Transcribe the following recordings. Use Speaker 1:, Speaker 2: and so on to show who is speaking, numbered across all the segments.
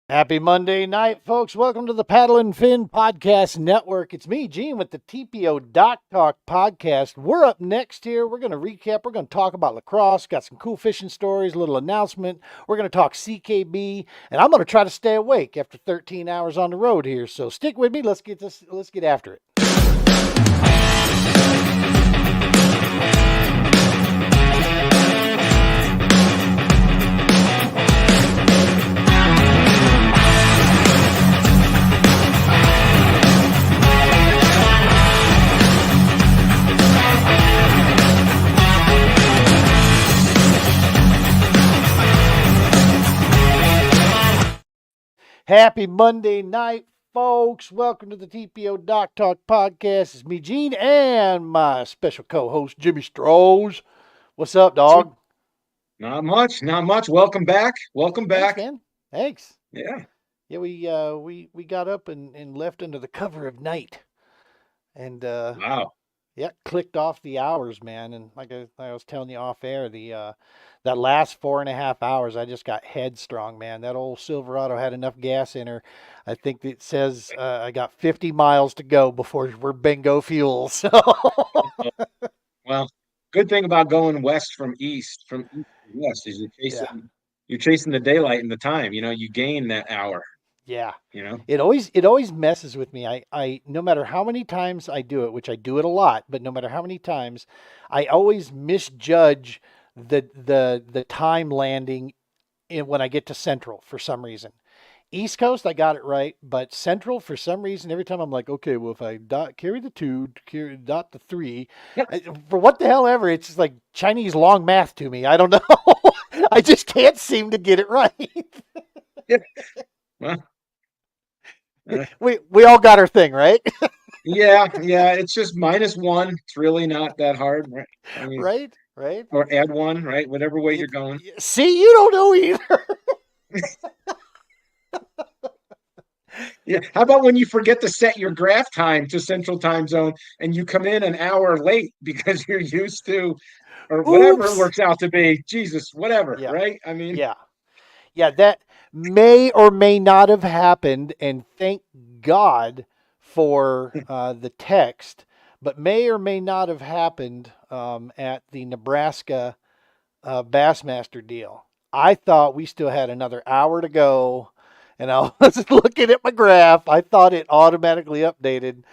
Speaker 1: Happy Monday night, folks. Welcome to the Paddle and Fin Podcast Network. It's me, Gene, with the TPO Dock Talk podcast. We're up next here. We're going to recap. We're going to talk about LaCrosse. Got some cool fishing stories, a little announcement. We're going to talk CKB, and I'm going to try to stay awake after 13 hours on the road here. So stick with me. Let's get after it. Happy Monday night, folks. Welcome to the TPO Dock Talk podcast. It's me, Gene, and my special co-host, Jimmy Strohs. What's up, dog?
Speaker 2: Not much. Welcome back.
Speaker 1: Thanks, man. Thanks.
Speaker 2: Yeah.
Speaker 1: Yeah, we got up and left under the cover of night. And
Speaker 2: Wow.
Speaker 1: yeah, clicked off the hours, man. And like I was telling you off air, that last 4.5 hours, I just got headstrong, man. That old Silverado had enough gas in her. I think it says I got 50 miles to go before we're bingo fuel. So
Speaker 2: Well, good thing about going west from east to west is
Speaker 1: yeah,
Speaker 2: you're chasing the daylight and the time. You gain that hour.
Speaker 1: yeah.
Speaker 2: You know.
Speaker 1: It always messes with me. I no matter how many times I do it, which I do it a lot, but no matter how many times, I always misjudge the time landing when I get to Central for some reason. East Coast, I got it right, but Central, for some reason, every time I'm like, okay, well, if I carry the 2, dot the 3, for what the hell ever, it's just like Chinese long math to me. I don't know. I just can't seem to get it right.
Speaker 2: Yeah. Well,
Speaker 1: we all got our thing, right?
Speaker 2: yeah. It's just -1. It's really not that hard, right? I mean,
Speaker 1: Right.
Speaker 2: or add 1, right? Whatever way you're going.
Speaker 1: See, you don't know either.
Speaker 2: Yeah. How about when you forget to set your graph time to Central Time Zone and you come in an hour late because you're used to, or whatever it
Speaker 1: Oops.
Speaker 2: works out to be. Jesus, whatever,
Speaker 1: Yeah.
Speaker 2: right? I mean,
Speaker 1: Yeah. Yeah, that may or may not have happened, and thank God for the text, but may or may not have happened at the Nebraska Bassmaster deal. I thought we still had another hour to go, and I was looking at my graph. I thought it automatically updated,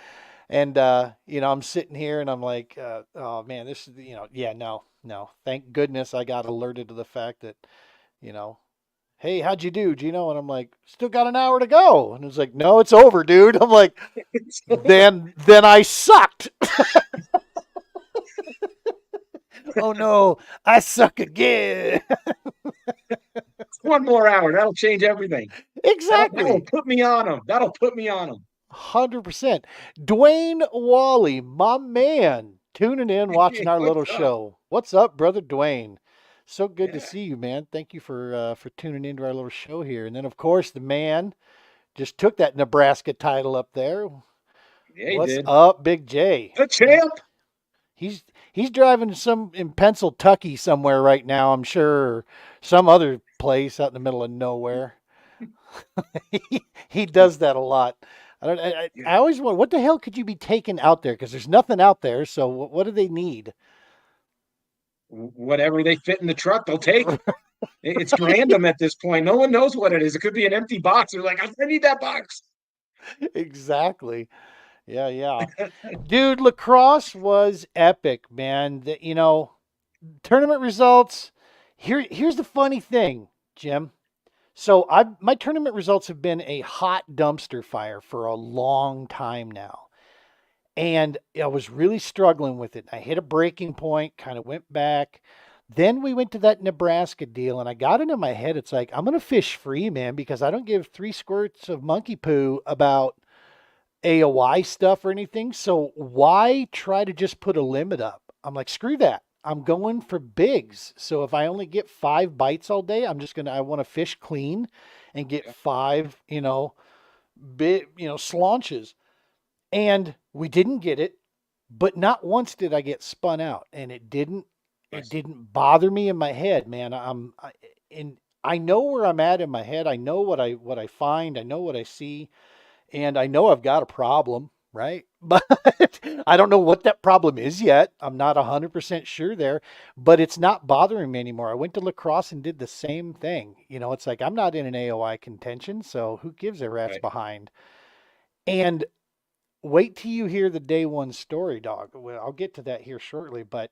Speaker 1: and I'm sitting here and I'm like, oh man, this is yeah, no. Thank goodness I got alerted to the fact that you know hey, how'd you do, Gino? And I'm like, still got an hour to go. And it's like, no, it's over, dude. I'm like, then I sucked. Oh no, I suck again.
Speaker 2: one more hour. That'll change everything. That'll
Speaker 1: Exactly.
Speaker 2: put me on them. That'll put me on them.
Speaker 1: 100%. Dwayne Wally, my man, tuning in, watching our little
Speaker 2: What's up?
Speaker 1: show. What's up, brother Dwayne? So good to
Speaker 2: Yeah.
Speaker 1: see you, man. Thank you for tuning into our little show here. And then, of course, the man just took that Nebraska title up there.
Speaker 2: Yeah, he
Speaker 1: What's
Speaker 2: did.
Speaker 1: up, Big J?
Speaker 2: The champ.
Speaker 1: He's he's driving some in Pennsylvania somewhere right now, I'm sure, or some other place out in the middle of nowhere. He does that a lot. I don't.
Speaker 2: Yeah.
Speaker 1: I always wonder what the hell could you be taking out there because there's nothing out there. So what do they need?
Speaker 2: Whatever they fit in the truck, they'll take. It's random at this point. No one knows what it is. It could be an empty box. They're like, I need that box.
Speaker 1: Exactly. Yeah. Dude, LaCrosse was epic, man. Tournament results. Here's the funny thing, Jim. So my tournament results have been a hot dumpster fire for a long time now. And I was really struggling with it. I hit a breaking point, kind of went back. Then we went to that Nebraska deal, and I got it in my head. It's like, I'm going to fish free, man, because I don't give 3 squirts of monkey poo about AOI stuff or anything. So why try to just put a limit up? I'm like, screw that. I'm going for bigs. So if I only get 5 bites all day, I want to fish clean and get
Speaker 2: Yeah.
Speaker 1: 5, big, slaunches. And we didn't get it, but not once did I get spun out, and it didn't
Speaker 2: Nice.
Speaker 1: bother me in my head, man. In I know where I'm at in my head. I know what I find. I know what I see, and I know I've got a problem, right? But I don't know what that problem is yet. I'm not 100% sure there, but it's not bothering me anymore. I went to LaCrosse and did the same thing. It's like I'm not in an AOI contention, so who gives a rat's
Speaker 2: Right.
Speaker 1: behind? And wait till you hear the day one story, dog. Well, I'll get to that here shortly, but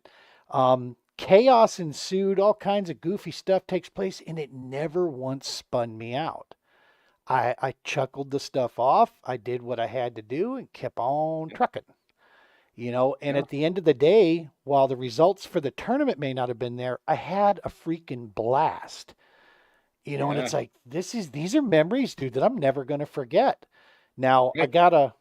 Speaker 1: chaos ensued, all kinds of goofy stuff takes place, and it never once spun me out. I chuckled the stuff off. I did what I had to do and kept on
Speaker 2: Yeah.
Speaker 1: trucking. And
Speaker 2: Yeah.
Speaker 1: at the end of the day, while the results for the tournament may not have been there, I had a freaking blast. And
Speaker 2: Yeah.
Speaker 1: it's like these are memories, dude, that I'm never gonna forget. Now I
Speaker 2: Right.
Speaker 1: gotta,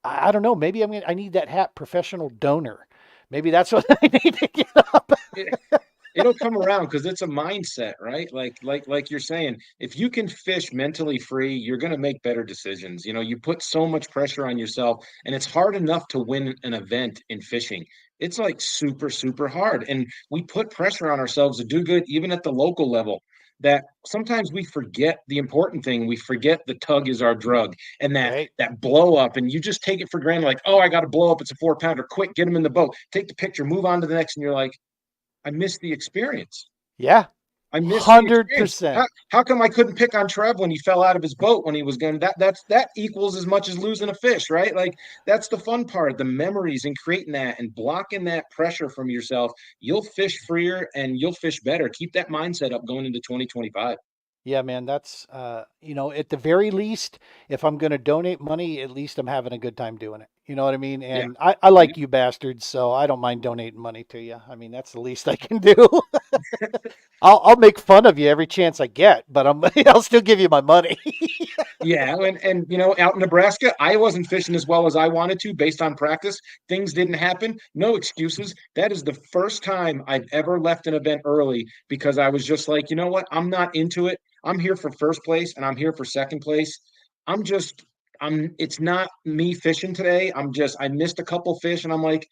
Speaker 1: I don't know, maybe I need that hat professional donor. Maybe that's what I need to get up.
Speaker 2: It'll come around because it's a mindset, right? Like you're saying, if you can fish mentally free, you're going to make better decisions. You put so much pressure on yourself, and it's hard enough to win an event in fishing. It's like super, super hard. And we put pressure on ourselves to do good, even at the local level, that sometimes we forget the important thing. We forget the tug is our drug, and that
Speaker 1: Right.
Speaker 2: that blow up, and you just take it for granted, like, oh, I got to blow up. It's a 4 pounder. Quick, get him in the boat. Take the picture, move on to the next. And you're like, I missed the experience.
Speaker 1: Yeah.
Speaker 2: I missed the experience.
Speaker 1: 100%.
Speaker 2: How come I couldn't pick on Trev when he fell out of his boat when he was going? That equals as much as losing a fish, right? Like that's the fun part, the memories and creating that and blocking that pressure from yourself. You'll fish freer and you'll fish better. Keep that mindset up going into 2025.
Speaker 1: Yeah, man, that's at the very least, if I'm gonna donate money, at least I'm having a good time doing it. You know what I mean?
Speaker 2: Yeah.
Speaker 1: And I
Speaker 2: Yeah.
Speaker 1: like you bastards, so I don't mind donating money to you. I mean, that's the least I can do. I'll make fun of you every chance I get, but I'll still give you my money.
Speaker 2: Yeah, and out in Nebraska, I wasn't fishing as well as I wanted to based on practice. Things didn't happen. No excuses. That is the first time I've ever left an event early because I was just like, you know what? I'm not into it. I'm here for first place and I'm here for second place. I'm just it's not me fishing today. I missed a couple fish and I'm like,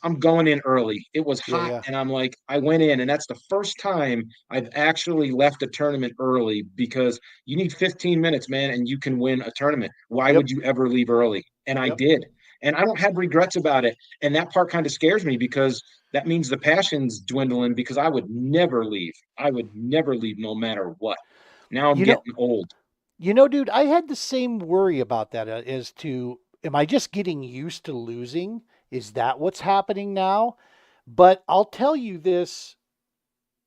Speaker 2: I'm going in early. It was
Speaker 1: Yeah,
Speaker 2: hot
Speaker 1: yeah.
Speaker 2: and I'm like, I went in and that's the first time I've actually left a tournament early because you need 15 minutes, man, and you can win a tournament. Why
Speaker 1: Yep,
Speaker 2: would you ever leave early? And I
Speaker 1: yep.
Speaker 2: did. And I don't have regrets about it. And that part kind of scares me because that means the passion's dwindling because I would never leave. I would never leave no matter what. Now I'm
Speaker 1: You know,
Speaker 2: getting old.
Speaker 1: dude, I had the same worry about that as to, am I just getting used to losing? Is that what's happening now? But I'll tell you this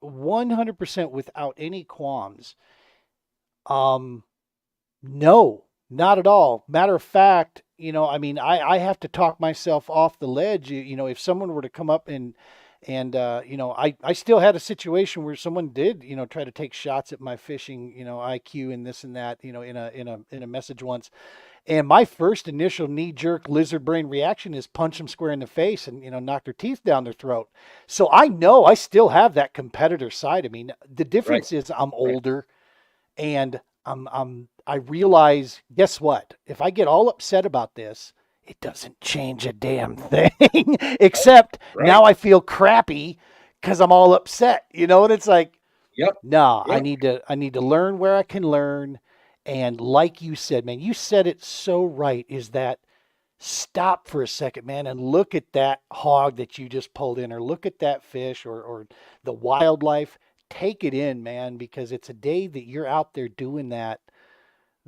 Speaker 1: 100% without any qualms. Um, no, not at all. Matter of fact, I mean, I have to talk myself off the ledge. If someone were to come up and I still had a situation where someone did, try to take shots at my fishing, IQ and this and that, in a message once. And my first initial knee jerk lizard brain reaction is punch them square in the face and, knock their teeth down their throat. So I know I still have that competitor side of me. The
Speaker 2: Right.
Speaker 1: difference is I'm
Speaker 2: Right.
Speaker 1: older and I realize, guess what? If I get all upset about this, it doesn't change a damn thing.
Speaker 2: Right.
Speaker 1: Except
Speaker 2: Right.
Speaker 1: now I feel crappy because I'm all upset. And it's like,
Speaker 2: Yep.
Speaker 1: no, I
Speaker 2: Yep.
Speaker 1: need to learn where I can learn. And like you said, man, you said it so right, is that stop for a second, man, and look at that hog that you just pulled in, or look at that fish, or the wildlife. Take it in, man, because it's a day that you're out there doing that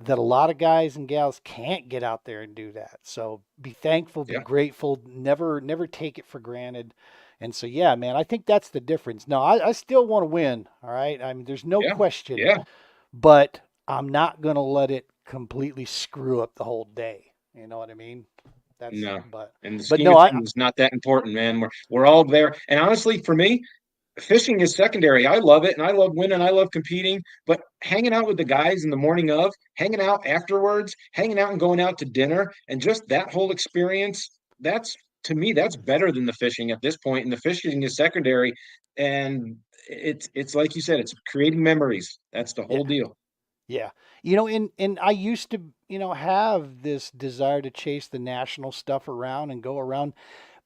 Speaker 1: a lot of guys and gals can't get out there and do that. So be thankful, be
Speaker 2: Yeah.
Speaker 1: grateful, never take it for granted. And so yeah, man, I think that's the difference. No, I still want to win. All right. I mean, there's no
Speaker 2: Yeah.
Speaker 1: question,
Speaker 2: Yeah.
Speaker 1: but I'm not gonna let it completely screw up the whole day. You know what I mean? That's
Speaker 2: No.
Speaker 1: but
Speaker 2: In the
Speaker 1: but
Speaker 2: scheme
Speaker 1: no,
Speaker 2: of
Speaker 1: I
Speaker 2: things, not that important, man. We're all there. And honestly, for me, fishing is secondary. I love it and I love winning. I love competing. But hanging out with the guys in the morning of, hanging out afterwards, hanging out and going out to dinner, and just that whole experience, that's to me, that's better than the fishing at this point. And the fishing is secondary. And it's like you said, it's creating memories. That's the
Speaker 1: yeah.
Speaker 2: whole deal.
Speaker 1: Yeah. And I used to, have this desire to chase the national stuff around and go around.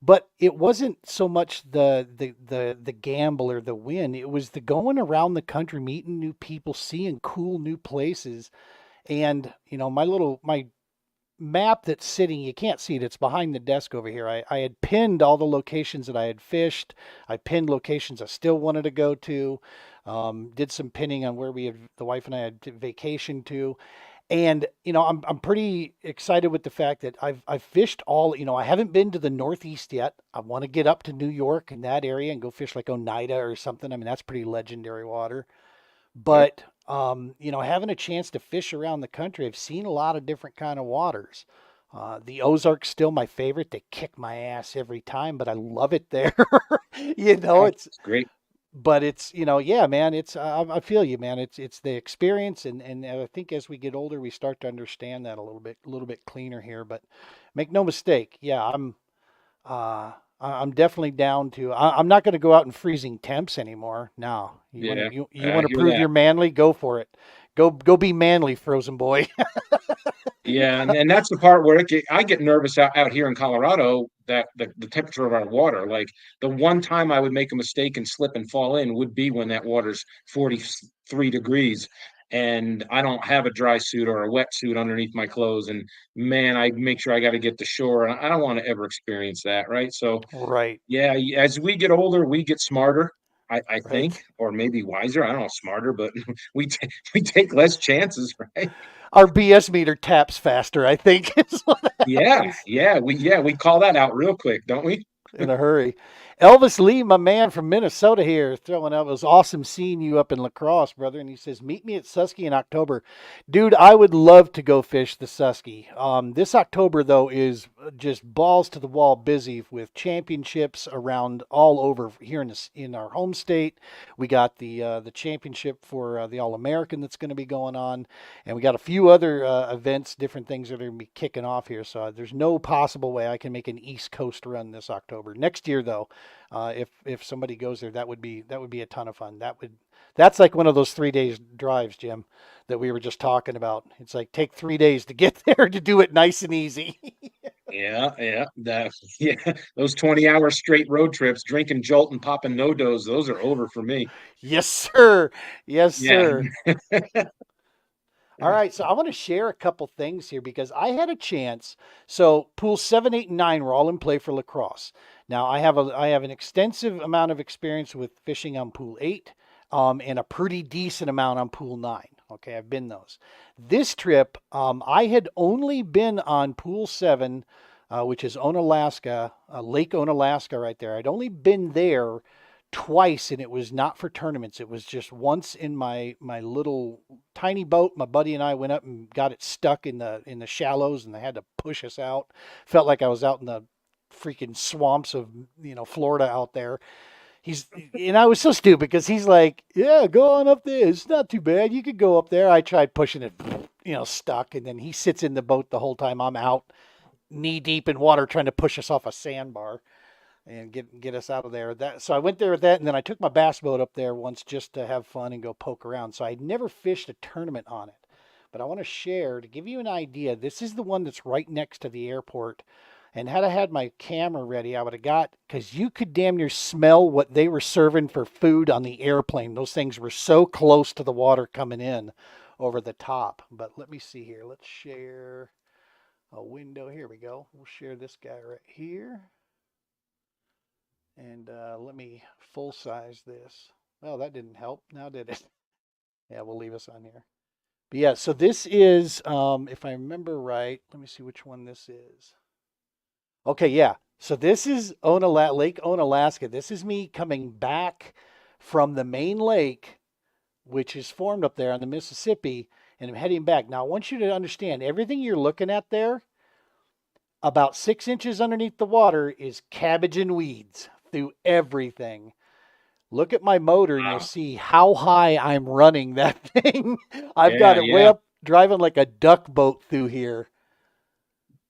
Speaker 1: But it wasn't so much the gamble or the win. It was the going around the country, meeting new people, seeing cool new places. And, my map that's sitting, you can't see it, it's behind the desk over here. I had pinned all the locations that I had fished. I pinned locations I still wanted to go to. Did some pinning on where the wife and I had vacation to. And, I'm pretty excited with the fact that I've fished all, I haven't been to the Northeast yet. I want to get up to New York and that area and go fish like Oneida or something. I mean, that's pretty legendary water.
Speaker 2: Yep.
Speaker 1: But having a chance to fish around the country, I've seen a lot of different kind of waters. The Ozarks still my favorite. They kick my ass every time, but I love it there.
Speaker 2: Yeah,
Speaker 1: It's
Speaker 2: it's great.
Speaker 1: but it's yeah, man. It's I feel you, man. It's the experience, and I think as we get older, we start to understand that a little bit cleaner here. But make no mistake, yeah, I'm definitely down to. I'm not going to go out in freezing temps anymore. No,
Speaker 2: Yeah,
Speaker 1: you
Speaker 2: I
Speaker 1: want to
Speaker 2: hear
Speaker 1: prove
Speaker 2: that.
Speaker 1: you're manly? Go for it. Go be manly, frozen boy.
Speaker 2: Yeah, and that's the part where I get nervous out here in Colorado that the temperature of our water, like the one time I would make a mistake and slip and fall in would be when that water's 43 degrees and I don't have a dry suit or a wet suit underneath my clothes. And man, I make sure I got to get to shore. And I don't want to ever experience that, right? So
Speaker 1: Right,
Speaker 2: yeah, as we get older, we get smarter, I think,
Speaker 1: right.
Speaker 2: or maybe wiser. I don't know, smarter, but we take less chances, right?
Speaker 1: Our BS meter taps faster, I think, is what
Speaker 2: Yeah,
Speaker 1: happens.
Speaker 2: we call that out real quick, don't we?
Speaker 1: In a hurry. Elvis Lee, my man from Minnesota here, throwing out. It was awesome seeing you up in LaCrosse, brother. And he says, meet me at Susky in October. Dude, I would love to go fish the Susky. This October, though, is just balls to the wall busy with championships around all over here in our home state. We got the championship for the All American that's going to be going on, and we got a few other events, different things that are going to be kicking off here. So there's no possible way I can make an East Coast run this October. Next year, though, if somebody goes there, that would be a ton of fun. That's like one of those 3 days drives, Jim, that we were just talking about. It's like take 3 days to get there to do it nice and easy.
Speaker 2: Yeah, those 20-hour straight road trips, drinking Jolt and popping no-dos, those are over for me.
Speaker 1: Yes, sir. Yes,
Speaker 2: Yeah.
Speaker 1: sir. All right, so I want to share a couple things here because I had a chance. So pools 7, 8, and 9 were all in play for LaCrosse. Now I have an extensive amount of experience with fishing on pool 8, and a pretty decent amount on pool 9. Okay, I've been those. This trip, I had only been on pool 7, which is Onalaska, Lake Onalaska, right there. I'd only been there twice, and it was not for tournaments. It was just once in my little tiny boat. My buddy and I went up and got it stuck in the shallows, and they had to push us out. Felt like I was out in the freaking swamps of Florida out there. He's and I was so stupid because he's like, "Yeah, go on up there. It's not too bad. You could go up there." I tried pushing it, stuck, and then he sits in the boat the whole time. I'm out knee deep in water trying to push us off a sandbar and get us out of there. So I went there with that, and then I took my bass boat up there once just to have fun and go poke around. So I'd never fished a tournament on it, but I want to share to give you an idea. This is the one that's right next to the airport. And had I had my camera ready, I would have got because you could damn near smell what they were serving for food on the airplane. Those things were so close to the water coming in over the top. But let me see here. Let's share a window. Here we go. We'll share this guy right here. And let me full size this. Well, that didn't help. Now did it? Yeah, we'll leave us on here. But yeah, so this is, if I remember right, let me see which one this is. Okay, yeah. So this is Lake Onalaska. This is me coming back from the main lake, which is formed up there on the Mississippi, and I'm heading back. Now, I want you to understand everything you're looking at there, about 6 inches underneath the water, is cabbage and weeds through everything. Look at my motor and you'll
Speaker 2: Wow.
Speaker 1: see how high I'm running that thing. I've got
Speaker 2: Yeah,
Speaker 1: it way
Speaker 2: yeah.
Speaker 1: up driving like a duck boat through here.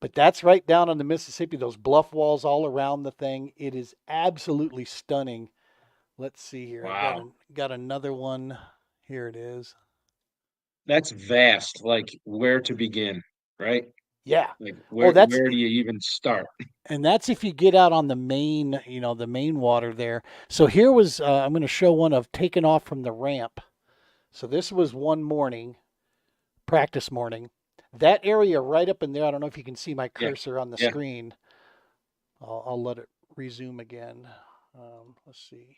Speaker 1: But that's right down on the Mississippi, those bluff walls all around the thing. It is absolutely stunning. Let's see here. I've
Speaker 2: Wow.
Speaker 1: got another one. Here it is.
Speaker 2: That's vast, like where to begin, right?
Speaker 1: Yeah.
Speaker 2: Like
Speaker 1: Oh,
Speaker 2: where do you even start?
Speaker 1: and that's if you get out on the main, the main water there. So here was, I'm going to show one of taking off from the ramp. So this was one morning, practice morning. That area right up in there, I don't know if you can see my
Speaker 2: Yeah,
Speaker 1: cursor on the
Speaker 2: yeah.
Speaker 1: screen. I'll let it resume again. Let's see.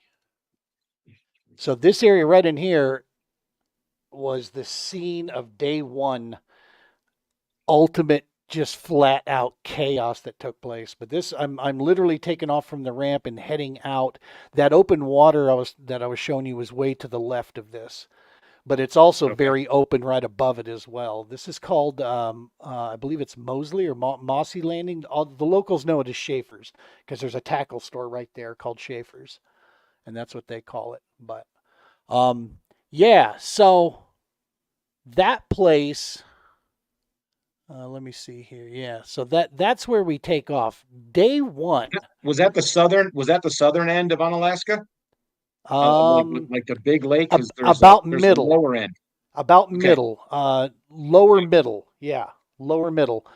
Speaker 1: So this area right in here was the scene of day one, ultimate just flat out chaos that took place. But this, I'm literally taking off from the ramp and heading out. That open water that I was showing you was way to the left of this, but it's also
Speaker 2: Okay.
Speaker 1: very open right above it as well. This is called, I believe it's Mosley or Mossy Landing. All the locals know it as Schaefer's because there's a tackle store right there called Schaefer's, and that's what they call it. But yeah, so that place. Let me see here. Yeah, so that's where we take off. Day one.
Speaker 2: Was that the southern end of Unalaska?
Speaker 1: Um,
Speaker 2: Like the big lake? Because
Speaker 1: about
Speaker 2: there's a
Speaker 1: middle.
Speaker 2: lower end.
Speaker 1: About
Speaker 2: Okay.
Speaker 1: middle. Lower middle. Yeah, lower middle.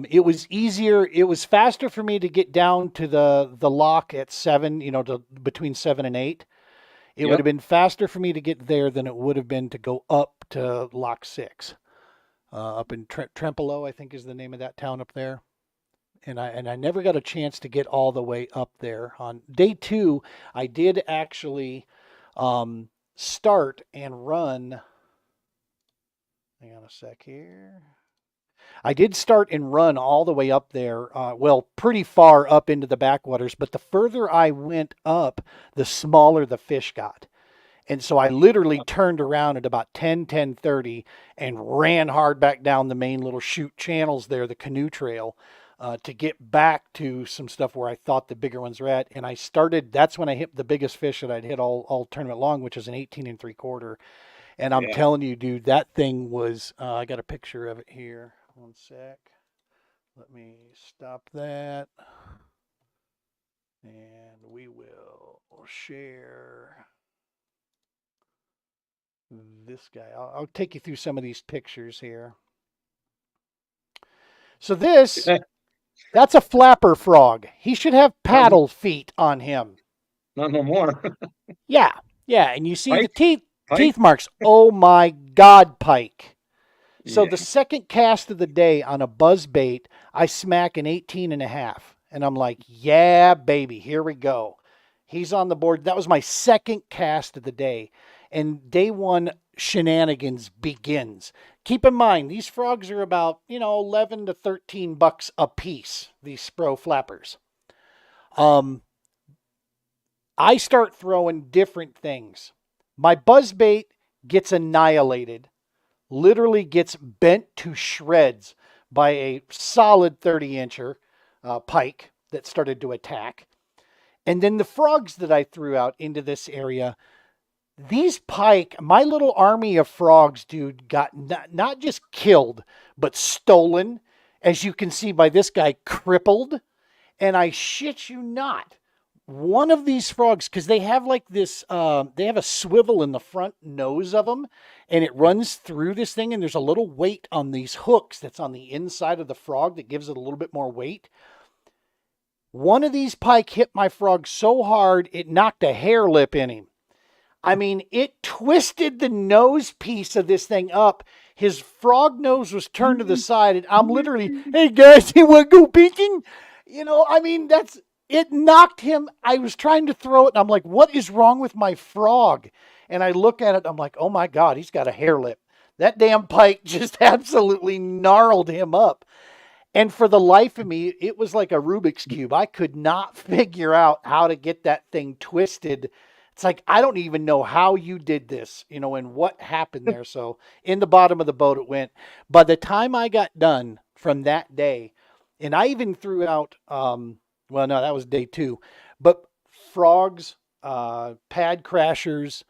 Speaker 1: It was easier. It was faster for me to get down to the lock at 7. Between 7 and 8. It would have
Speaker 2: Yep.
Speaker 1: been faster for me to get there than it would have been to go up to lock 6. Up in Trempolo, I think is the name of that town up there. And I never got a chance to get all the way up there. On day 2, I did actually start and run. Hang on a sec here. I did start and run all the way up there, well, pretty far up into the backwaters, but the further I went up, the smaller the fish got. And so I literally turned around at about 10:30 and ran hard back down the main little chute channels there, the canoe trail, to get back to some stuff where I thought the bigger ones were at. And that's when I hit the biggest fish that I'd hit all tournament long, which is an 18 3/4. And I'm
Speaker 2: Yeah.
Speaker 1: telling you, dude, that thing was, I got a picture of it here. One sec. Let me stop that. And we will share this guy. I'll take you through some of these pictures here. So that's a flapper frog. He should have
Speaker 2: Not,
Speaker 1: paddle feet on him.
Speaker 2: not no more.
Speaker 1: Yeah, yeah, and you see the
Speaker 2: Pike?
Speaker 1: teeth
Speaker 2: Pike?
Speaker 1: marks. Oh my God, Pike. So
Speaker 2: Yeah.
Speaker 1: the second cast of the day on a buzz bait, I smack an 18 1/2. And I'm like, yeah, baby, here we go. He's on the board. That was my second cast of the day. And day one shenanigans begins. Keep in mind, these frogs are about, 11 to $13 a piece, these Spro flappers. Um, I start throwing different things. My buzz bait gets annihilated, literally gets bent to shreds by a solid 30-incher pike that started to attack. And then the frogs that I threw out into this area, these pike, my little army of frogs, dude, got not just killed, but stolen. As you can see by this guy, crippled. And I shit you not, one of these frogs, because they have like this, they have a swivel in the front nose of them, and it runs through this thing, and there's a little weight on these hooks that's on the inside of the frog that gives it a little bit more weight. One of these pike hit my frog so hard it knocked a hair lip in him. I mean, it twisted the nose piece of this thing up. His frog nose was turned to the side, and I'm literally, hey guys, you want to go fishing? I mean, it knocked him. I was trying to throw it, and I'm like, what is wrong with my frog? And I look at it, I'm like, oh my God, he's got a hair lip. That damn pike just absolutely gnarled him up. And for the life of me, it was like a Rubik's Cube. I could not figure out how to get that thing twisted. It's like, I don't even know how you did this, and what happened there. So in the bottom of the boat it went. By the time I got done from that day, and I even threw out, well, no, that was day 2, but frogs, pad crashers,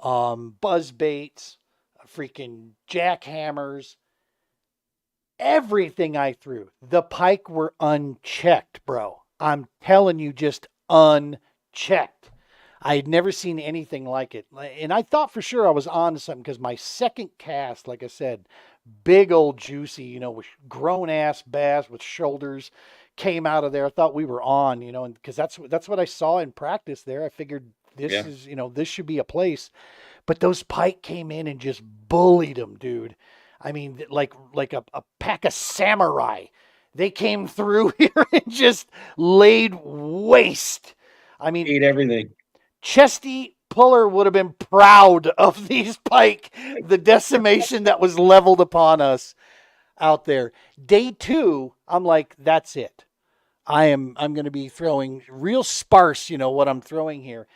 Speaker 1: buzz baits, freaking jackhammers, everything I threw. The pike were unchecked, bro. I'm telling you, just unchecked. I had never seen anything like it. And I thought for sure I was on to something because my second cast, like I said, big old juicy, with grown ass bass with shoulders came out of there. I thought we were on, and because that's what I saw in practice there. I figured this
Speaker 2: Yeah.
Speaker 1: is, this should be a place. But those pike came in and just bullied them, dude. I mean, like a pack of samurai. They came through here and just laid waste. I mean,
Speaker 2: Ate everything.
Speaker 1: Chesty Puller would have been proud of these pike, the decimation that was leveled upon us out there. Day 2, I'm like, that's it. I'm going to be throwing real sparse, what I'm throwing here.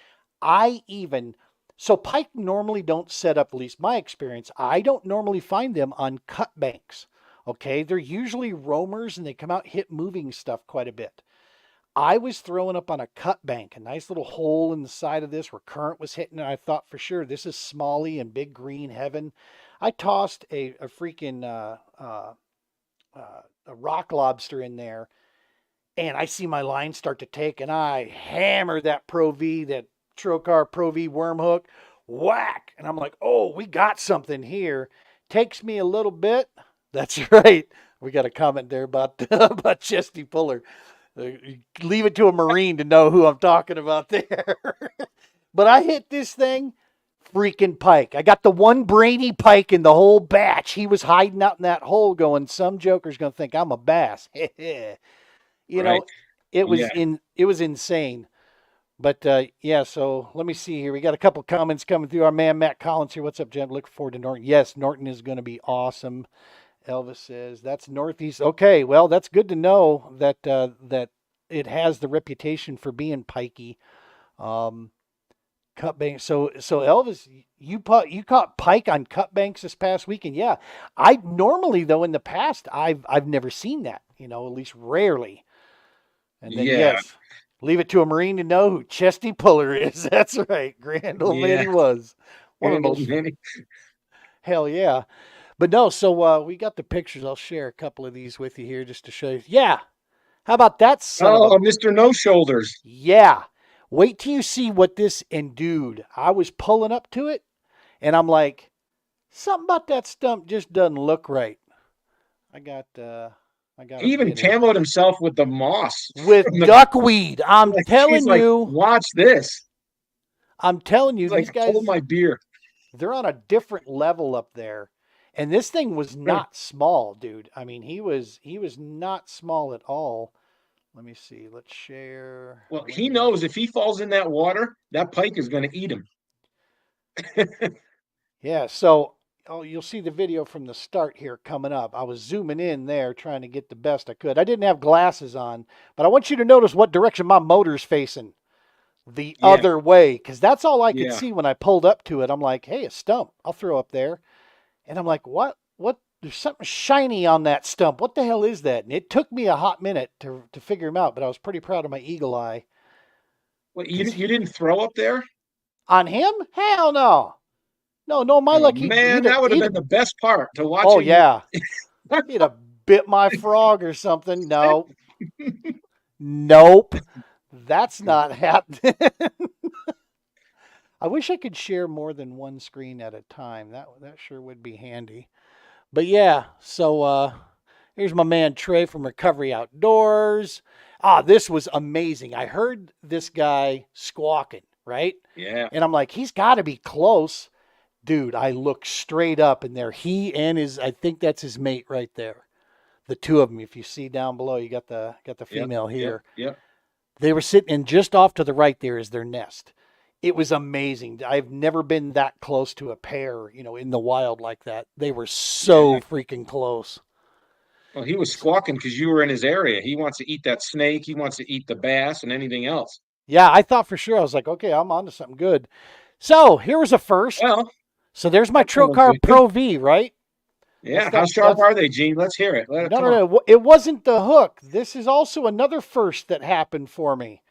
Speaker 1: So pike normally don't set up, at least my experience, I don't normally find them on cut banks. Okay, they're usually roamers and they come out hit moving stuff quite a bit. I was throwing up on a cut bank, a nice little hole in the side of this where current was hitting, and I thought for sure this is Smalley and Big Green Heaven. I tossed a freaking a rock lobster in there, and I see my line start to take, and I hammer that Pro V, that Trocar Pro V worm hook, whack, and I'm like, oh, we got something here. Takes me a little bit. That's right. We got a comment there about about Chesty Puller. Leave it to a Marine to know who I'm talking about there. But I hit this thing, freaking pike. I got the one brainy pike in the whole batch. He was hiding out in that hole going, some joker's going to think I'm a bass. You
Speaker 2: Right.
Speaker 1: know, it was
Speaker 2: Yeah.
Speaker 1: it was insane. But yeah, so let me see here. We got a couple comments coming through. Our man Matt Collins here. What's up, Jim? Looking forward to Norton. Yes, Norton is going to be awesome. Elvis says that's Northeast. Okay, well, that's good to know that that it has the reputation for being pikey. Cut bank. So Elvis, you caught pike on cut banks this past weekend. Yeah, I normally though in the past I've never seen that. At least rarely. And then
Speaker 2: Yeah.
Speaker 1: yes, leave it to a Marine to know who Chesty Puller is. That's right, grand old man
Speaker 2: Yeah.
Speaker 1: he was. One of the
Speaker 2: Handled
Speaker 1: most
Speaker 2: many.
Speaker 1: hell yeah. But no, so we got the pictures. I'll share a couple of these with you here just to show you. Yeah. How about that son of a
Speaker 2: Oh, Mr. No Shoulders.
Speaker 1: yeah. Wait till you see what this and dude, I was pulling up to it and I'm like, something about that stump just doesn't look right. I got a
Speaker 2: He even
Speaker 1: video.
Speaker 2: camoed himself with the moss from
Speaker 1: With
Speaker 2: the
Speaker 1: duckweed.
Speaker 2: like he's like, watch this.
Speaker 1: I'm telling you,
Speaker 2: He's like,
Speaker 1: these
Speaker 2: hold
Speaker 1: guys,
Speaker 2: my beer.
Speaker 1: they're on a different level up there. And this thing was not small, dude. I mean, he was not small at all. Let me see. Let's share.
Speaker 2: Well, he
Speaker 1: Window.
Speaker 2: knows if he falls in that water, that pike is going to eat him.
Speaker 1: Yeah, so you'll see the video from the start here coming up. I was zooming in there trying to get the best I could. I didn't have glasses on, but I want you to notice what direction my motor's facing. The
Speaker 2: Yeah,
Speaker 1: other way, because that's all I could
Speaker 2: yeah.
Speaker 1: see when I pulled up to it. I'm like, hey, a stump. I'll throw up there. And I'm like, what? What? There's something shiny on that stump. What the hell is that? And it took me a hot minute to figure him out, but I was pretty proud of my eagle eye.
Speaker 2: Well, you
Speaker 1: 'Cause
Speaker 2: you didn't throw up there?
Speaker 1: on him? Hell no. No, my
Speaker 2: Oh
Speaker 1: luck,
Speaker 2: man, that would have been the best part to
Speaker 1: oh
Speaker 2: watching.
Speaker 1: yeah. He'd have bit my frog or something. No. Nope. That's not happening. I wish I could share more than one screen at a time. That sure would be handy. But yeah, so here's my man Trey from Recovery Outdoors. This was amazing. I heard this guy squawking, right?
Speaker 2: Yeah,
Speaker 1: And I'm like, he's got to be close. Dude, I looked straight up and there he and I think that's his mate right there. The two of them, if you see down below, you got the
Speaker 2: yep,
Speaker 1: female here.
Speaker 2: yep.
Speaker 1: They were sitting, and just off to the right there is their nest. It was amazing. I've never been that close to a pair, in the wild like that. They were so
Speaker 2: Yeah.
Speaker 1: freaking close.
Speaker 2: Well, he was squawking because you were in his area. He wants to eat that snake. He wants to eat the bass and anything else.
Speaker 1: Yeah, I thought for sure. I was like, okay, I'm on to something good. So here was a first.
Speaker 2: Well,
Speaker 1: So there's my
Speaker 2: that's a little
Speaker 1: Trocar
Speaker 2: good.
Speaker 1: Pro V, right?
Speaker 2: Yeah, how sharp are they, Gene? Let's hear it.
Speaker 1: No,
Speaker 2: Come
Speaker 1: no,
Speaker 2: on.
Speaker 1: no. It wasn't the hook. This is also another first that happened for me.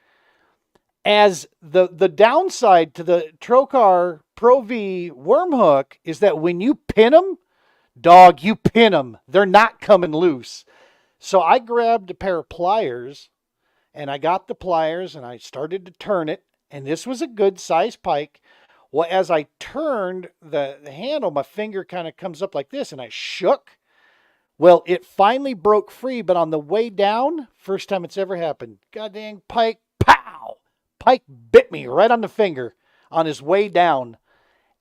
Speaker 1: As the downside to the Trocar Pro V worm hook is that when you pin them, dog, you pin them. They're not coming loose. So I grabbed a pair of pliers and I got the pliers and I started to turn it and this was a good sized pike. Well, as I turned the handle, my finger kind of comes up like this, and I shook. Well, it finally broke free, but on the way down, first time it's ever happened. God dang pike, pow! Pike bit me right on the finger on his way down.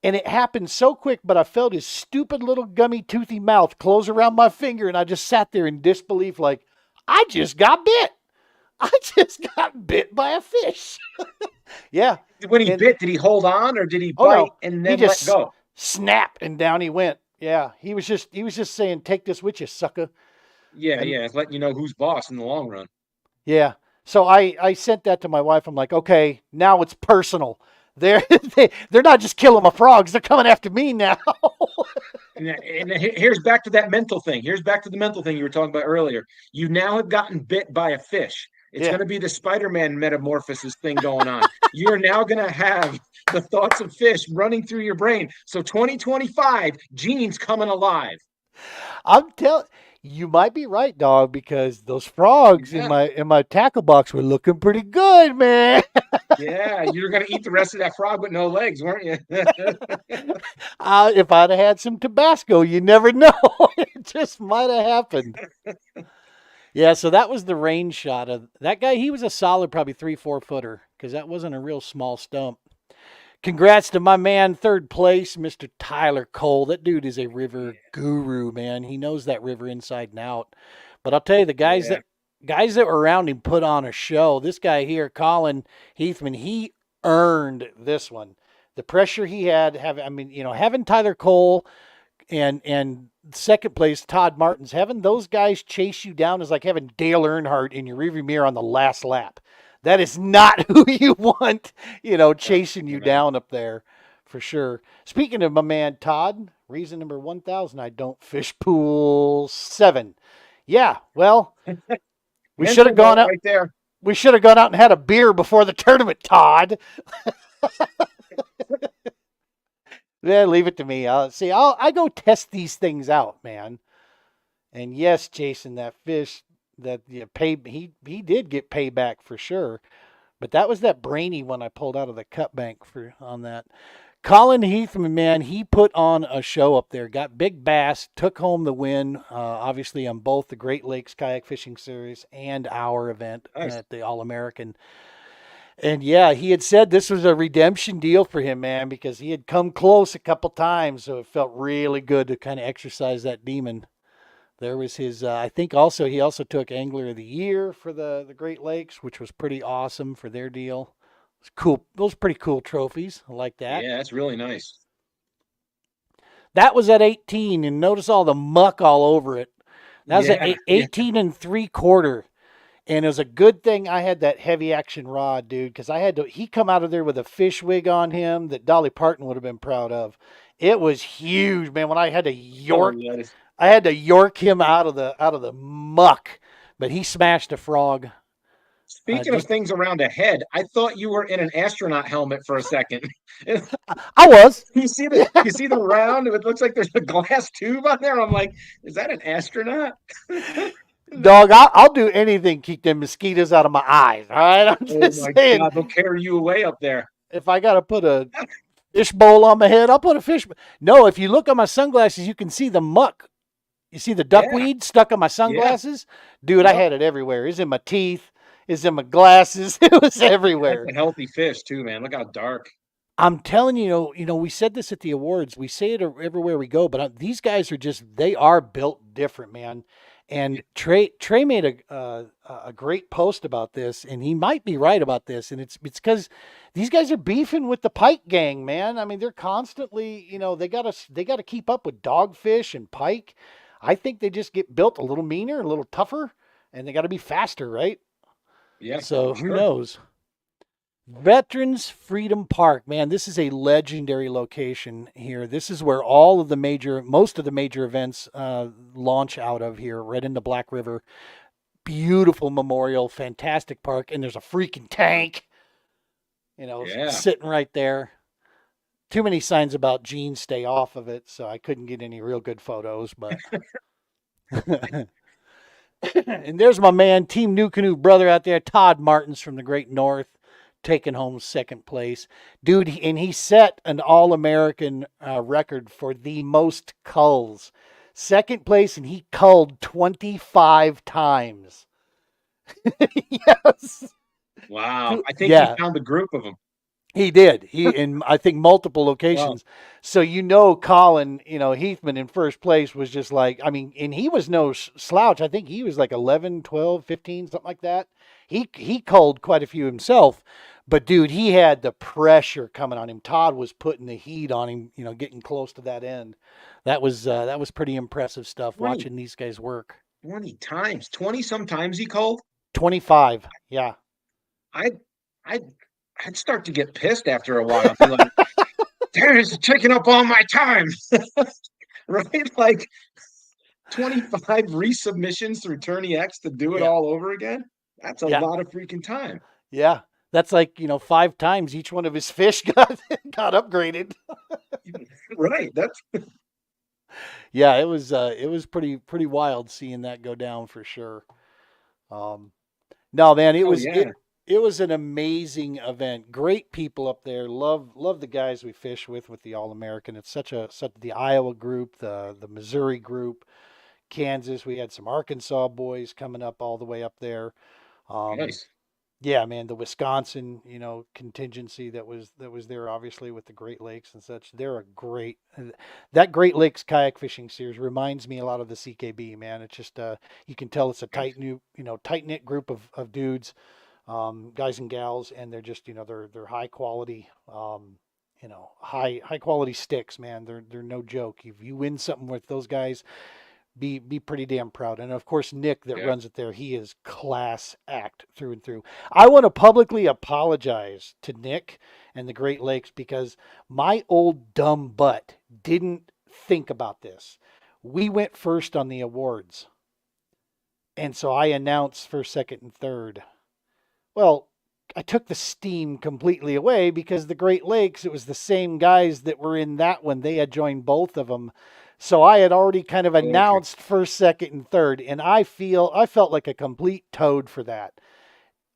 Speaker 1: And it happened so quick, but I felt his stupid little gummy toothy mouth close around my finger, and I just sat there in disbelief, like, I just got bit. I just got bit by a fish. Yeah.
Speaker 2: When he
Speaker 1: And
Speaker 2: bit, did he hold on or did he
Speaker 1: oh
Speaker 2: bite
Speaker 1: no,
Speaker 2: and
Speaker 1: he
Speaker 2: then let
Speaker 1: just
Speaker 2: go?
Speaker 1: snapped and down he went. Yeah. He was just saying, take this with you, sucker.
Speaker 2: Yeah,
Speaker 1: And
Speaker 2: yeah. It's letting you know who's boss in the long run.
Speaker 1: yeah. So I sent that to my wife. I'm like, okay, now it's personal. They're they're not just killing my frogs. They're coming after me now.
Speaker 2: And here's back to that mental thing. Here's back to the mental thing you were talking about earlier. You now have gotten bit by a fish. It's
Speaker 1: Yeah.
Speaker 2: going to be the Spider-Man metamorphosis thing going on. You're now going to have the thoughts of fish running through your brain. So 2025, Gene's coming alive.
Speaker 1: I'm telling you might be right, dog, because those frogs in
Speaker 2: Yeah,
Speaker 1: my tackle box were looking pretty good, man.
Speaker 2: yeah. You're going to eat the rest of that frog with no legs, weren't you?
Speaker 1: If I'd have had some Tabasco, you never know. It just might have happened. Yeah, so that was the range shot of that guy. He was a solid, probably 3-4 footer, because that wasn't a real small stump. Congrats to my man, third place, Mr. Tyler Cole. That dude is a river guru, man. He knows that river inside and out. But I'll tell you, the
Speaker 2: Yeah.
Speaker 1: guys that were around him put on a show. This guy here, Colin Heathman, he earned this one. The pressure he had, having Tyler Cole and second place Todd Martins, having those guys chase you down is like having Dale Earnhardt in your rearview mirror on the last lap. That is not who you want, chasing you
Speaker 2: Man.
Speaker 1: down up there for sure. Speaking of my man Todd, reason number 1000, I don't fish pool 7. Yeah, well, we should
Speaker 2: Mental
Speaker 1: have gone
Speaker 2: note
Speaker 1: out.
Speaker 2: right there.
Speaker 1: We should have gone out and had a beer before the tournament, Todd. Yeah, leave it to me. I go test these things out, man. And yes, Jason, that fish that you pay he did get payback for sure. But that was that brainy one I pulled out of the cut bank for on that. Colin Heathman, man, he put on a show up there. Got big bass, took home the win. Obviously on both the Great Lakes Kayak Fishing Series and our event
Speaker 2: Nice.
Speaker 1: at the All American. And yeah, he had said this was a redemption deal for him, man, because he had come close a couple times, so it felt really good to kind of exercise that demon. There was his. I think also he also took Angler of the Year for the Great Lakes, which was pretty awesome for their deal. It's cool. Those are pretty cool trophies. I like that.
Speaker 2: Yeah, that's really nice.
Speaker 1: That was at 18, and notice all the muck all over it. That was at
Speaker 2: Yeah, yeah.
Speaker 1: 18 and 3/4. And it was a good thing I had that heavy action rod, dude, because he come out of there with a fish wig on him that Dolly Parton would have been proud of. It was huge, man. When I had to
Speaker 2: Oh,
Speaker 1: york,
Speaker 2: yeah.
Speaker 1: I had to york him out of the muck, but he smashed a frog.
Speaker 2: Speaking of
Speaker 1: Just
Speaker 2: things around a head, I thought you were in an astronaut helmet for a second.
Speaker 1: I was.
Speaker 2: You see the round? It looks like there's a glass tube on there. I'm like, is that an astronaut?
Speaker 1: Dog, I'll do anything to keep them mosquitoes out of my eyes. All right, I'm
Speaker 2: Oh
Speaker 1: just
Speaker 2: my
Speaker 1: saying.
Speaker 2: God, they'll carry you away up there.
Speaker 1: If I gotta put a fish bowl on my head, I'll put a fish. No, if you look at my sunglasses, you can see the muck. You see the
Speaker 2: Yeah,
Speaker 1: duckweed stuck on my
Speaker 2: yeah.
Speaker 1: sunglasses? Dude, I
Speaker 2: Yep.
Speaker 1: had it everywhere. It's in my teeth. It's in my glasses. It was
Speaker 2: That's
Speaker 1: everywhere.
Speaker 2: a healthy fish too, man. Look how dark.
Speaker 1: I'm telling you, we said this at the awards. We say it everywhere we go, but these guys they are built different, man. And Trey made a great post about this, and he might be right about this. And it's because these guys are beefing with the pike gang, man. I mean, they're constantly, they gotta keep up with dogfish and pike. I think they just get built a little meaner, a little tougher, and they got to be faster, right?
Speaker 2: Yeah,
Speaker 1: So
Speaker 2: for
Speaker 1: who
Speaker 2: sure.
Speaker 1: knows? Veterans Freedom Park, man, this is a legendary location here. This is where most of the major events launch out of here, right into Black River. Beautiful memorial, fantastic park, and there's a freaking tank,
Speaker 2: Yeah.
Speaker 1: sitting right there. Too many signs about Gene, stay off of it, so I couldn't get any real good photos, but. And there's my man, Team New Canoe brother out there, Todd Martins from the Great North. taking home second place. Dude, and he set an All-American record for the most culls. Second place, and he culled 25 times. Yes.
Speaker 2: Wow. I think he
Speaker 1: Yeah,
Speaker 2: found a group of them.
Speaker 1: he did. He in I think multiple
Speaker 2: Wow.
Speaker 1: locations. So Colin, Heathman in first place was just like, I mean, and he was no slouch. I think he was like 11, 12, 15, something like that. He culled quite a few himself. But dude, he had the pressure coming on him. Todd was putting the heat on him, getting close to that end. That was pretty impressive stuff
Speaker 2: 20,
Speaker 1: watching these guys work.
Speaker 2: 20 times. 20 sometimes he called.
Speaker 1: 25. Yeah.
Speaker 2: I'd I'd I'd start to get pissed after a while. I'd be like, "Damn, it's taking up all my time." Right? Like 25 resubmissions through Tourney X to do it
Speaker 1: Yeah.
Speaker 2: all over again. That's a
Speaker 1: Yeah.
Speaker 2: lot of freaking time.
Speaker 1: Yeah, that's like, 5 times each one of his fish got upgraded.
Speaker 2: Right. That's
Speaker 1: Yeah, it was pretty wild seeing that go down for sure. Um, no, man, it
Speaker 2: oh
Speaker 1: was
Speaker 2: yeah.
Speaker 1: it was an amazing event. Great people up there. Love the guys we fish with the All American. It's such the Iowa group, the Missouri group, Kansas. We had some Arkansas boys coming up all the way up there. Um,
Speaker 2: Nice.
Speaker 1: Yeah, man, the Wisconsin, contingency that was there obviously with the Great Lakes and such. They're a great that Great Lakes kayak fishing series reminds me a lot of the CKB, man. It's just you can tell it's a tight knit group of dudes, guys and gals, and they're just, they're high quality high quality sticks, man. They're no joke. If you win something with those guys, be pretty damn proud. And of course, Nick that
Speaker 2: Yeah.
Speaker 1: runs it there, he is class act through and through. I want to publicly apologize to Nick and the Great Lakes because my old dumb butt didn't think about this. We went first on the awards, and so I announced first, second, and third. Well, I took the steam completely away because the Great Lakes, it was the same guys that were in that one. They had joined both of them. So I had already kind of
Speaker 2: Okay.
Speaker 1: announced first, second, and third, and I felt like a complete toad for that.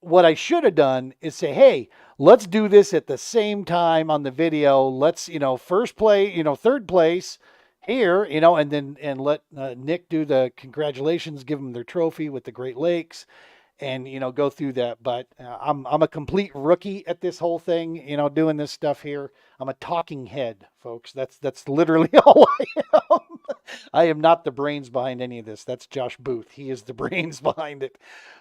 Speaker 1: What I should have done is say, "Hey, let's do this at the same time on the video. Let's, first play, third place here, and let Nick do the congratulations, give them their trophy with the Great Lakes, and go through that. But I'm a complete rookie at this whole thing, doing this stuff here. I'm a talking head, folks. That's literally all I am. I am not the brains behind any of this. That's Josh Booth. He is the brains behind it.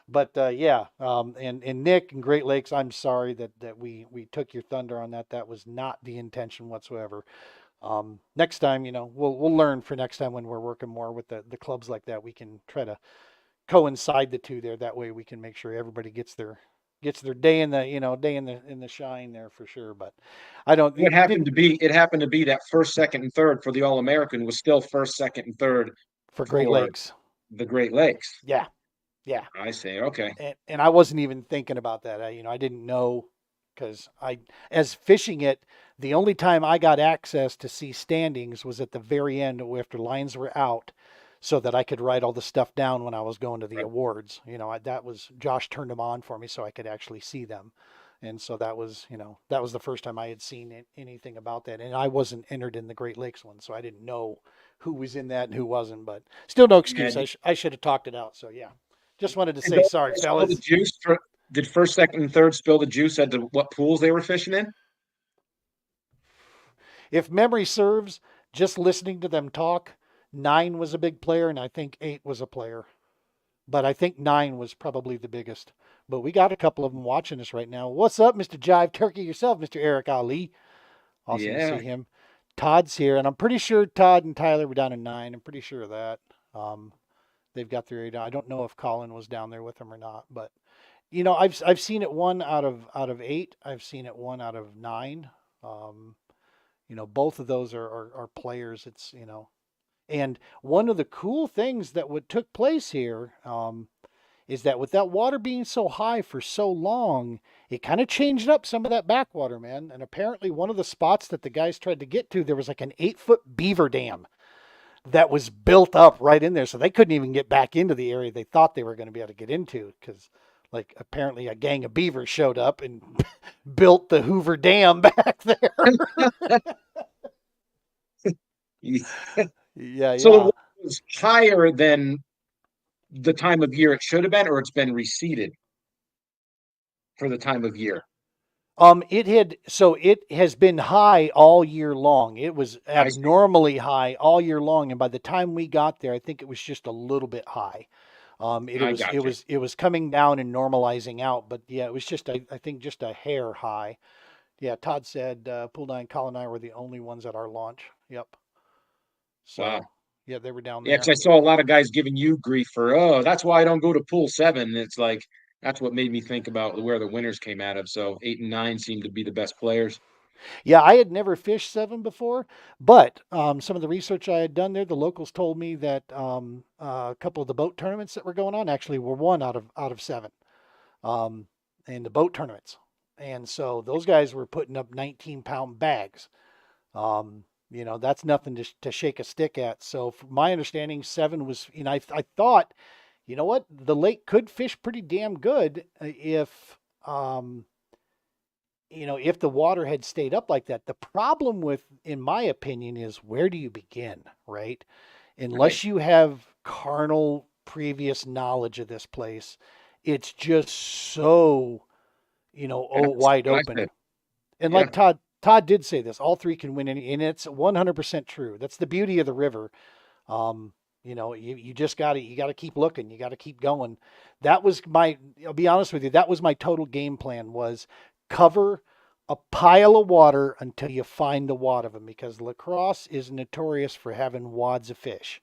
Speaker 1: But yeah, and Nick and Great Lakes, I'm sorry that we took your thunder on that. That was not the intention whatsoever. Next time, we'll learn for next time when we're working more with the clubs like that. We can try to coincide the two there. That way we can make sure everybody gets their day in the shine there for sure. But I don't
Speaker 2: What
Speaker 1: it
Speaker 2: happened
Speaker 1: didn't
Speaker 2: to be it happened to be that first, second, and third for the All American was still first, second, and third
Speaker 1: for Great
Speaker 2: for
Speaker 1: Lakes.
Speaker 2: the Great Lakes.
Speaker 1: Yeah, yeah.
Speaker 2: I say, okay.
Speaker 1: And I wasn't even thinking about that. I didn't know because as fishing it, the only time I got access to see standings was at the very end after lines were out, so that I could write all the stuff down when I was going to the
Speaker 2: Right.
Speaker 1: awards. That was Josh turned them on for me so I could actually see them. And so that was the first time I had seen anything about that. And I wasn't entered in the Great Lakes one, so I didn't know who was in that and who wasn't. But still, no
Speaker 2: Yeah.
Speaker 1: excuse. I should have talked it out. So yeah, just wanted to
Speaker 2: And
Speaker 1: say
Speaker 2: don't
Speaker 1: sorry,
Speaker 2: they spill the
Speaker 1: fellas.
Speaker 2: juice for did first, second, and third spill the juice as to what pools they were fishing in?
Speaker 1: If memory serves, just listening to them talk, 9 was a big player, and I think 8 was a player. But I think 9 was probably the biggest. But we got a couple of them watching us right now. What's up, Mr. Jive Turkey yourself, Mr. Eric Ali? Awesome to see
Speaker 2: Yeah.
Speaker 1: him. Todd's here, and I'm pretty sure Todd and Tyler were down in 9. I'm pretty sure of that. Um, they've got their 8. I don't know if Colin was down there with them or not, but I've seen it 1 out of 8. I've seen it 1 out of 9. Um, both of those are players. It's and one of the cool things that what took place here is that with that water being so high for so long, it kind of changed up some of that backwater, man. And apparently, one of the spots that the guys tried to get to, there was like an 8-foot beaver dam that was built up right in there, so they couldn't even get back into the area they thought they were going to be able to get into because like apparently a gang of beavers showed up and built the Hoover Dam back there. Yeah,
Speaker 2: So the
Speaker 1: yeah.
Speaker 2: water was higher than the time of year it should have been, or it's been receded for the time of year.
Speaker 1: It has been high all year long. It was
Speaker 2: I see.
Speaker 1: abnormally high all year long, and by the time we got there, I think it was just a little bit high.
Speaker 2: I got you.
Speaker 1: It was coming down and normalizing out, but yeah, it was just I think just a hair high. Yeah, Todd said Pool Nine, Colin and I were the only ones at our launch. Yep.
Speaker 2: Wow.
Speaker 1: So yeah, they were down
Speaker 2: Yeah, because
Speaker 1: there.
Speaker 2: I saw a lot of guys giving you grief for, oh, that's why I don't go to pool seven. It's like that's what made me think about where the winners came out of. So 8 and 9 seem to be the best players.
Speaker 1: Yeah, I had never fished seven before, but some of the research I had done there, the locals told me that a couple of the boat tournaments that were going on actually were one out of seven um, in the boat tournaments, and so those guys were putting up 19-pound bags. That's nothing to shake a stick at. So, from my understanding, seven was. I thought, you know what, the lake could fish pretty damn good if. If the water had stayed up like that. The problem with, in my opinion, is where do you begin, right?
Speaker 2: Right.
Speaker 1: Unless you have carnal previous knowledge of this place, it's just so,
Speaker 2: That's
Speaker 1: wide
Speaker 2: what I
Speaker 1: open.
Speaker 2: said.
Speaker 1: And
Speaker 2: Yeah.
Speaker 1: like Todd did say this, all three can win any, and it's 100% true. That's the beauty of the river. You just you got to keep looking. You got to keep going. I'll be honest with you, that was my total game plan was cover a pile of water until you find the wad of them because LaCrosse is notorious for having wads of fish.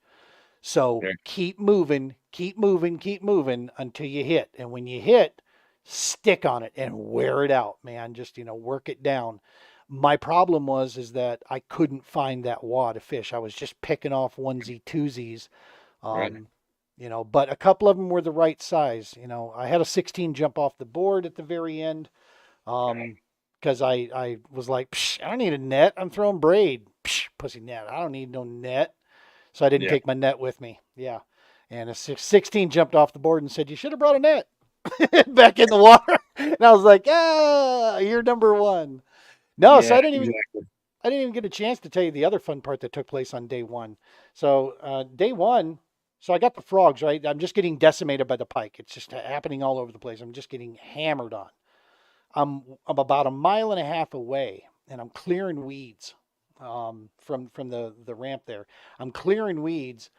Speaker 1: So
Speaker 2: Okay.
Speaker 1: keep moving, keep moving, keep moving until you hit. And when you hit, stick on it and wear it out, man. Just, work it down. My problem was is that I couldn't find that wad of fish. I was just picking off onesie twosies.
Speaker 2: Right.
Speaker 1: Um, but a couple of them were the right size. I had a 16 jump off the board at the very end.
Speaker 2: Okay.
Speaker 1: Because I was like, Psh, I don't need a net. I'm throwing braid. Psh, pussy net. I don't need no net. So I didn't
Speaker 2: Yeah.
Speaker 1: take my net with me. Yeah. And a 16 jumped off the board and said, you should have brought a net back in the water. And I was like, you're number one. No, so
Speaker 2: Yeah. Exactly.
Speaker 1: I didn't even get a chance to tell you the other fun part that took place on day one. So day one, so I got the frogs, right? I'm just getting decimated by the pike. It's just happening all over the place. I'm just getting hammered on. I'm about a mile and a half away, and I'm clearing weeds from the ramp there. I'm clearing weeds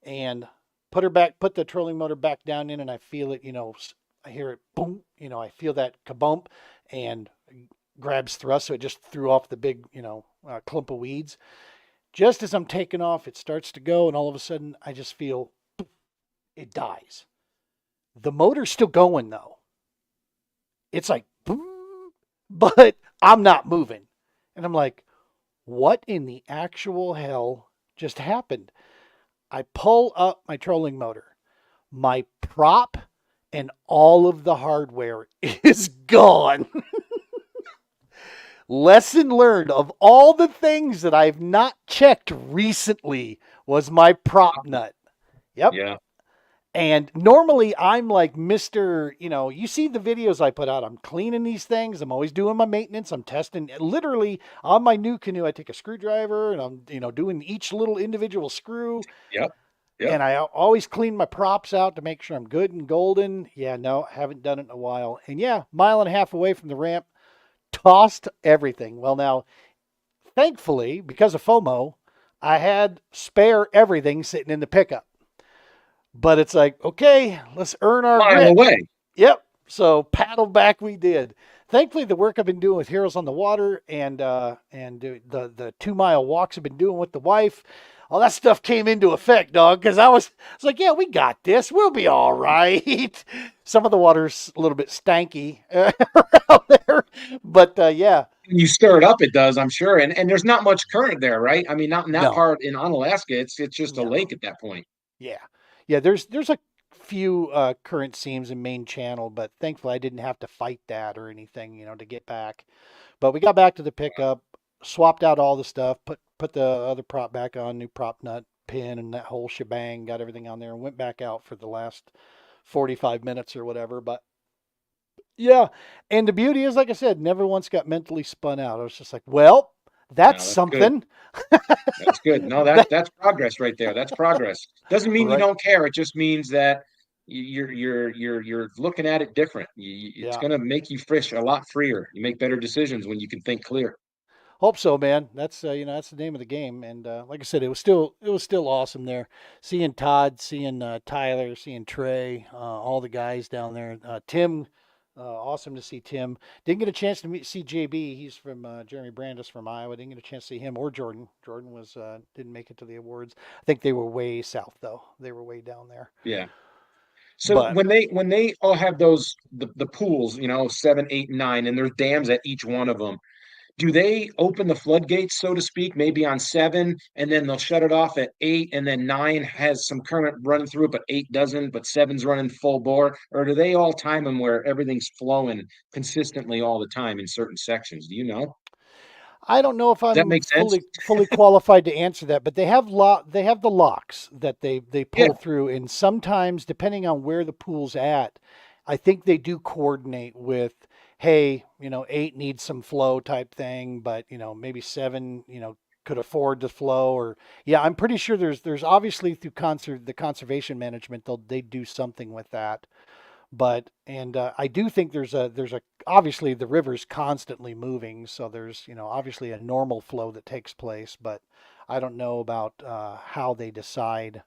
Speaker 1: and put the trolling motor back down in, and I feel it. I hear it boom. I feel that kabump, and grabs thrust, so it just threw off the big clump of weeds. Just as I'm taking off, it starts to go, and all of a sudden, I just feel it dies. The motor's still going though. It's like boom, but I'm not moving. And I'm like, what in the actual hell just happened? I pull up my trolling motor. My prop and all of the hardware is gone. Lesson learned of all the things that I've not checked recently was my prop nut. Yep.
Speaker 2: Yeah.
Speaker 1: And normally I'm like Mr. You see the videos I put out. I'm cleaning these things. I'm always doing my maintenance. I'm testing literally on my new canoe. I take a screwdriver and I'm, doing each little individual screw.
Speaker 2: Yep. Yep.
Speaker 1: And I always clean my props out to make sure I'm good and golden. Yeah, no, haven't done it in a while. And yeah, mile and a half away from the ramp, tossed everything. Well, now, thankfully, because of FOMO, I had spare everything sitting in the pickup. But it's like, okay, let's earn our
Speaker 2: Mile
Speaker 1: grit.
Speaker 2: away.
Speaker 1: Yep. So paddle back we did. Thankfully, the work I've been doing with Heroes on the Water and the 2 mile walks I've been doing with the wife, all that stuff came into effect, dog. Because I was like, yeah, we got this. We'll be all right. Some of the water's a little bit stanky around there, but yeah,
Speaker 2: You stir it up, it does, I'm sure. And there's not much current there, right? I mean, not in that
Speaker 1: no,
Speaker 2: part in on Alaska. It's just a
Speaker 1: no,
Speaker 2: lake at that point.
Speaker 1: yeah, yeah. There's a few current seams in main channel, but thankfully I didn't have to fight that or anything, to get back. But we got back to the pickup, swapped out all the stuff, put the other prop back on, new prop nut, pin, and that whole shebang. Got everything on there, and went back out for the last 45 minutes or whatever. But Yeah. And the beauty is, like I said, never once got mentally spun out. I was just like, well, that's
Speaker 2: No, that's good.
Speaker 1: something.
Speaker 2: That's good. No,
Speaker 1: That,
Speaker 2: that's progress right there. That's progress. Doesn't mean you
Speaker 1: right.
Speaker 2: don't care. It just means that you're looking at it different. It's
Speaker 1: Yeah.
Speaker 2: going to make you fresh, a lot freer. You make better decisions when you can think clear.
Speaker 1: Hope so, man. That's that's the name of the game. And like I said, it was still awesome there, seeing Todd, seeing Tyler, seeing Trey, all the guys down there. Tim, awesome to see Tim. Didn't get a chance to see JB. He's from Jeremy Brandis from Iowa. Didn't get a chance to see him or Jordan. Jordan was didn't make it to the awards. I think they were way south though. They were way down there.
Speaker 2: Yeah. So
Speaker 1: But
Speaker 2: when they all have those the pools, 7, 8, and 9, and there's dams at each one of them, do they open the floodgates, so to speak, maybe on 7, and then they'll shut it off at 8, and then 9 has some current running through it, but 8 doesn't, but seven's running full bore? Or do they all time them where everything's flowing consistently all the time in certain sections? Do you know?
Speaker 1: I don't know if
Speaker 2: Does that
Speaker 1: I'm
Speaker 2: make sense?
Speaker 1: fully qualified to answer that, but they have the locks that they
Speaker 2: Yeah,
Speaker 1: pull through, and sometimes depending on where the pool's at, I think they do coordinate with, hey, 8 needs some flow type thing, but maybe 7, could afford the flow, or yeah, I'm pretty sure there's obviously through the conservation management they do something with that. But and I do think there's a obviously the river's constantly moving, so there's obviously a normal flow that takes place, but I don't know about how they decide,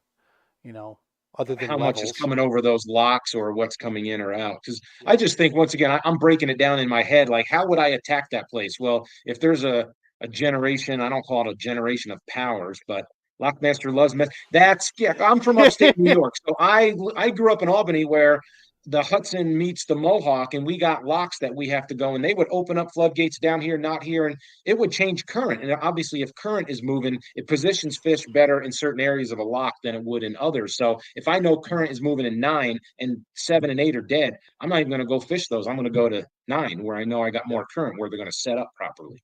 Speaker 1: you know, other than
Speaker 2: how much is
Speaker 1: levels.
Speaker 2: coming over those locks or what's coming in or out? Because I
Speaker 1: Yep.
Speaker 2: just think, once again, I'm breaking it down in my head. Like, how would I attack that place? Well, if there's a generation, I don't call it a generation of powers, but Lockmaster loves meth. That's, yeah. I'm from upstate New York, so I grew up in Albany, where the Hudson meets the Mohawk, and we got locks that we have to go, and they would open up floodgates down here, not here, and it would change current. And obviously, if current is moving, it positions fish better in certain areas of a lock than it would in others. So if I know current is moving in 9 and 7 and 8 are dead, I'm not even going to go fish those. I'm going to go to 9, where I know I got
Speaker 1: Yep.
Speaker 2: more current, where they're going to set up properly.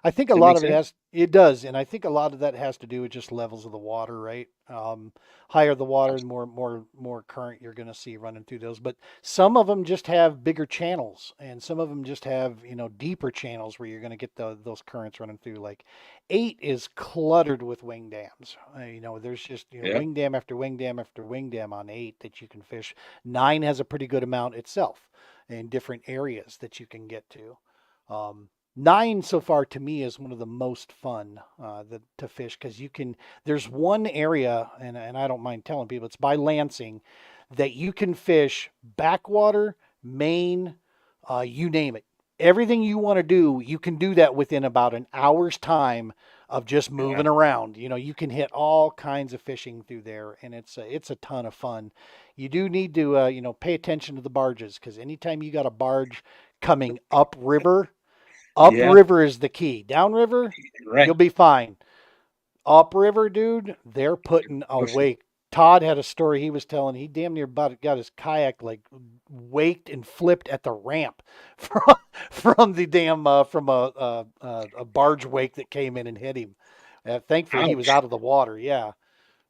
Speaker 1: I think a
Speaker 2: Does that
Speaker 1: lot
Speaker 2: make
Speaker 1: of
Speaker 2: sense?
Speaker 1: it does, and I think a lot of that has to do with just levels of the water, right? Higher the water, the more current you're going to see running through those. But some of them just have bigger channels, and some of them just have deeper channels where you're going to get those currents running through. Like 8 is cluttered with wing dams. There's just
Speaker 2: Yeah.
Speaker 1: wing dam after wing dam after wing dam on 8 that you can fish. 9 has a pretty good amount itself in different areas that you can get to. 9 so far to me is one of the most fun to fish because there's one area, and I don't mind telling people, it's by Lansing, that you can fish backwater, main, you name it. Everything you want to do, you can do that within about an hour's time of just
Speaker 2: Yeah.
Speaker 1: moving around. You can hit all kinds of fishing through there, and it's a ton of fun. You do need to pay attention to the barges because anytime you got a barge coming upriver,
Speaker 2: Yeah.
Speaker 1: upriver is the key. Downriver,
Speaker 2: Right.
Speaker 1: you'll be fine. Upriver, dude, they're putting a
Speaker 2: Pushing.
Speaker 1: wake. Todd had a story he was telling. He damn near about got his kayak like waked and flipped at the ramp from the damn from a barge wake that came in and hit him. Thankfully, he was
Speaker 2: Ouch.
Speaker 1: out of the water. Yeah,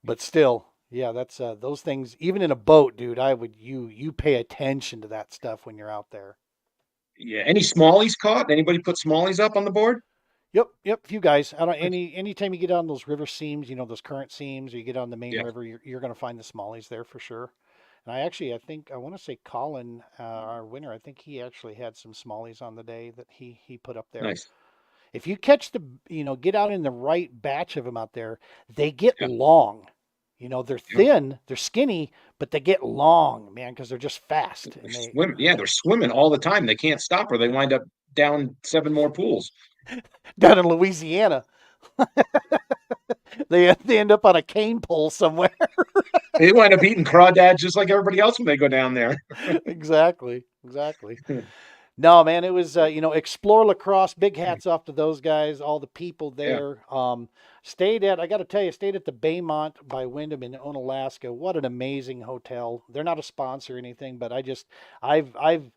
Speaker 1: but still, yeah, that's those things. Even in a boat, dude, I would you pay attention to that stuff when you're out there.
Speaker 2: Yeah. Any smallies caught? Anybody put smallies up on the board?
Speaker 1: Yep, yep. Few guys. I don't anytime you get on those river seams, those current seams, or you get on the main
Speaker 2: Yeah.
Speaker 1: river, you're going to find the smallies there for sure. And I think I want to say Colin, our winner, I think he actually had some smallies on the day that he put up there.
Speaker 2: Nice.
Speaker 1: If you catch get out in the right batch of them out there, they get
Speaker 2: Yeah.
Speaker 1: long. They're
Speaker 2: Yeah.
Speaker 1: thin, they're skinny, but they get long, man, because they're just fast
Speaker 2: They're
Speaker 1: and they
Speaker 2: swimming. Yeah, they're swimming all the time. They can't stop, or they wind up down 7 more pools.
Speaker 1: down in Louisiana, they end up on a cane pole somewhere.
Speaker 2: They wind up eating crawdads just like everybody else when they go down there.
Speaker 1: Exactly. Exactly. No, man, it was explore lacrosse. Big hats off to those guys, all the people
Speaker 2: Yeah,
Speaker 1: there. I got to tell you, stayed at the Baymont by Wyndham in Onalaska. What an amazing hotel. They're not a sponsor or anything, but I've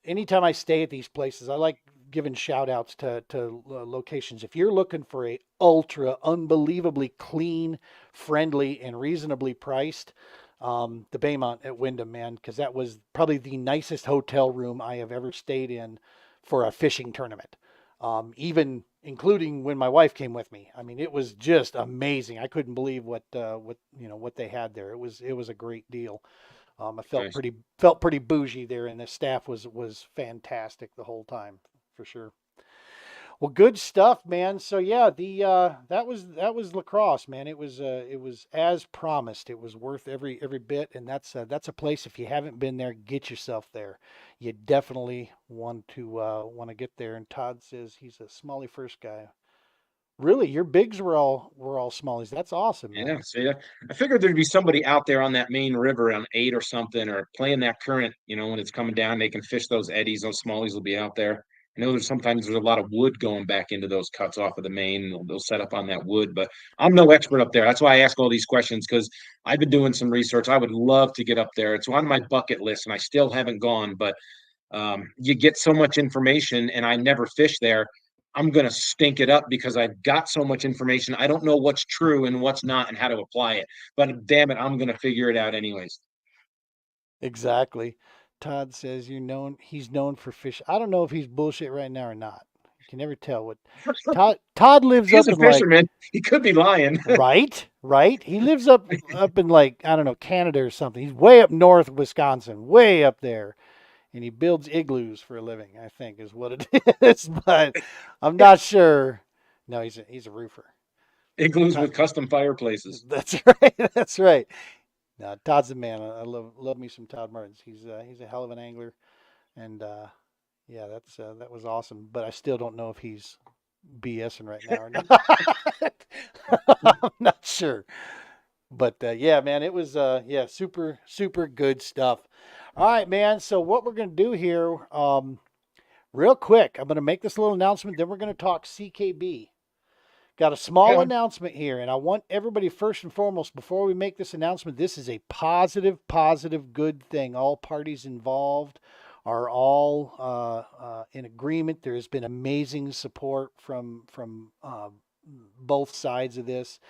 Speaker 1: anytime I stay at these places, I like giving shout outs to locations. If you're looking for a ultra unbelievably clean, friendly, and reasonably priced, the Baymont at Wyndham, man, because that was probably the nicest hotel room I have ever stayed in for a fishing tournament. Even including when my wife came with me. I mean, it was just amazing. I couldn't believe what they had there. It was a great deal. I felt
Speaker 2: Nice.
Speaker 1: pretty bougie there, and the staff was fantastic the whole time for sure. Well, good stuff, man. So yeah, the that was LaCrosse, man. It was as promised. It was worth every bit, and that's a place. If you haven't been there, get yourself there. You definitely want to get there. And Todd says he's a Smalley first guy. Really, your bigs were all Smalleys. That's awesome,
Speaker 2: Yeah,
Speaker 1: man.
Speaker 2: see, I figured there'd be somebody out there on that main river on 8 or something, or playing that current, when it's coming down, they can fish those eddies. Those smallies will be out there. I know there's a lot of wood going back into those cuts off of the main, and they'll set up on that wood, but I'm no expert up there. That's why I ask all these questions, because I've been doing some research. I would love to get up there. It's on my bucket list, and I still haven't gone, but you get so much information, and I never fish there. I'm going to stink it up because I've got so much information. I don't know what's true and what's not and how to apply it. But damn it, I'm going to figure it out anyways.
Speaker 1: Exactly. Todd says he's known for fish. I don't know if he's bullshit right now or not. You can never tell what Todd lives
Speaker 2: He's
Speaker 1: up
Speaker 2: a
Speaker 1: in like
Speaker 2: fisherman. He could be lying.
Speaker 1: right. He lives up in like I don't know Canada or something. He's way up north, Wisconsin, way up there, and he builds igloos for a living. I think is what it is, but I'm not sure. No, he's a roofer.
Speaker 2: Igloos
Speaker 1: Todd,
Speaker 2: with custom fireplaces.
Speaker 1: that's right. That's right. No, Todd's the man. I love me some Todd Martins. He's a hell of an angler, and yeah, that was awesome. But I still don't know if he's BSing right now or not. I'm not sure. But yeah, man, it was yeah, super good stuff. All right, man. So what we're gonna do here, real quick, I'm gonna make this little announcement. Then we're gonna talk CKB. Got a small
Speaker 2: Yeah.
Speaker 1: announcement here, and I want everybody first and foremost, before we make this announcement, this is a positive, good thing. All parties involved are all in agreement. There has been amazing support from both sides of this.